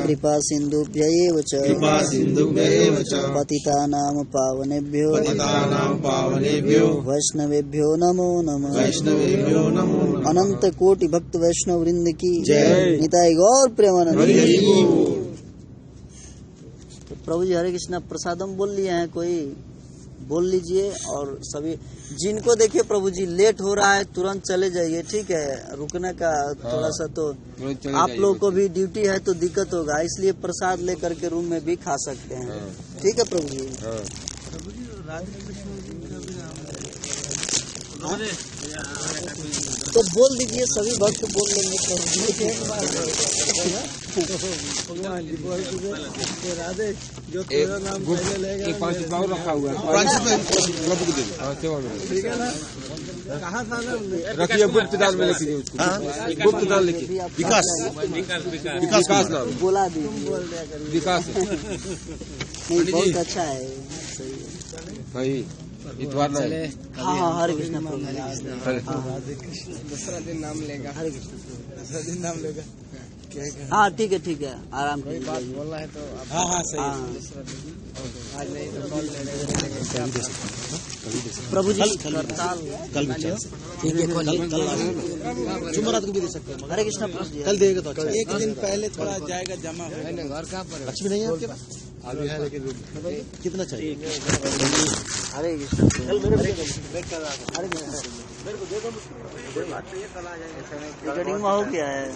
कृपा सिंधुभ्यैव च पतितानां पावनेभ्यो वैष्णवेभ्यो नमो नमः। अनंत कोटि भक्त वैष्णव वृंद की निताई गौर प्रेमानंद। तो प्रभु जी हरे कृष्णा प्रसादम बोल लिए हैं, कोई बोल लीजिए। और सभी जिनको देखिए प्रभु जी लेट हो रहा है तुरंत चले जाइए, ठीक है। रुकने का थोड़ा सा तो आप लोगों को भी ड्यूटी है तो दिक्कत होगा, इसलिए प्रसाद लेकर के रूम में भी खा सकते हैं, ठीक है प्रभु जी। तो बोल दीजिए, सभी भक्त बोल लेंगे प्रभु जी। राधे जो तेरा नाम पहले लेगा, एक 5 रुपया और रखा हुआ है, प्रभु को दे दो। ठीक है ना। कहाँ था ना, रखिए गुप्त दान में लिखिए उसको, गुप्त दान लिखिए। विकास नाम बोला दीजिए, विकास नहीं बहुत अच्छा है, सही है। सही इतवार ना है। हाँ हरे कृष्ण प्रभु। दूसरा दिन नाम लेगा। हरे कृष्ण दूसरा दिन नाम लेगा। हाँ ठीक है आराम कीजिए। बोलना है तो हाँ सही। आज नहीं तो कल प्रभु जी कल करताल भी चाहिए। ठीक है, जुमेरात को भी दे सकते हैं, हरे कृष्ण प्रभु जी। कल देगा तो अच्छा है। एक दिन पहले थोड़ा जाएगा जमा हो। घर कहाँ पर है? लक्ष्मी नहीं है आपके पास? अभी है, लेकिन कितना चाहिए? हरे कृष्ण हरे कृष्ण। रिकॉर्डिंग में हो गया है।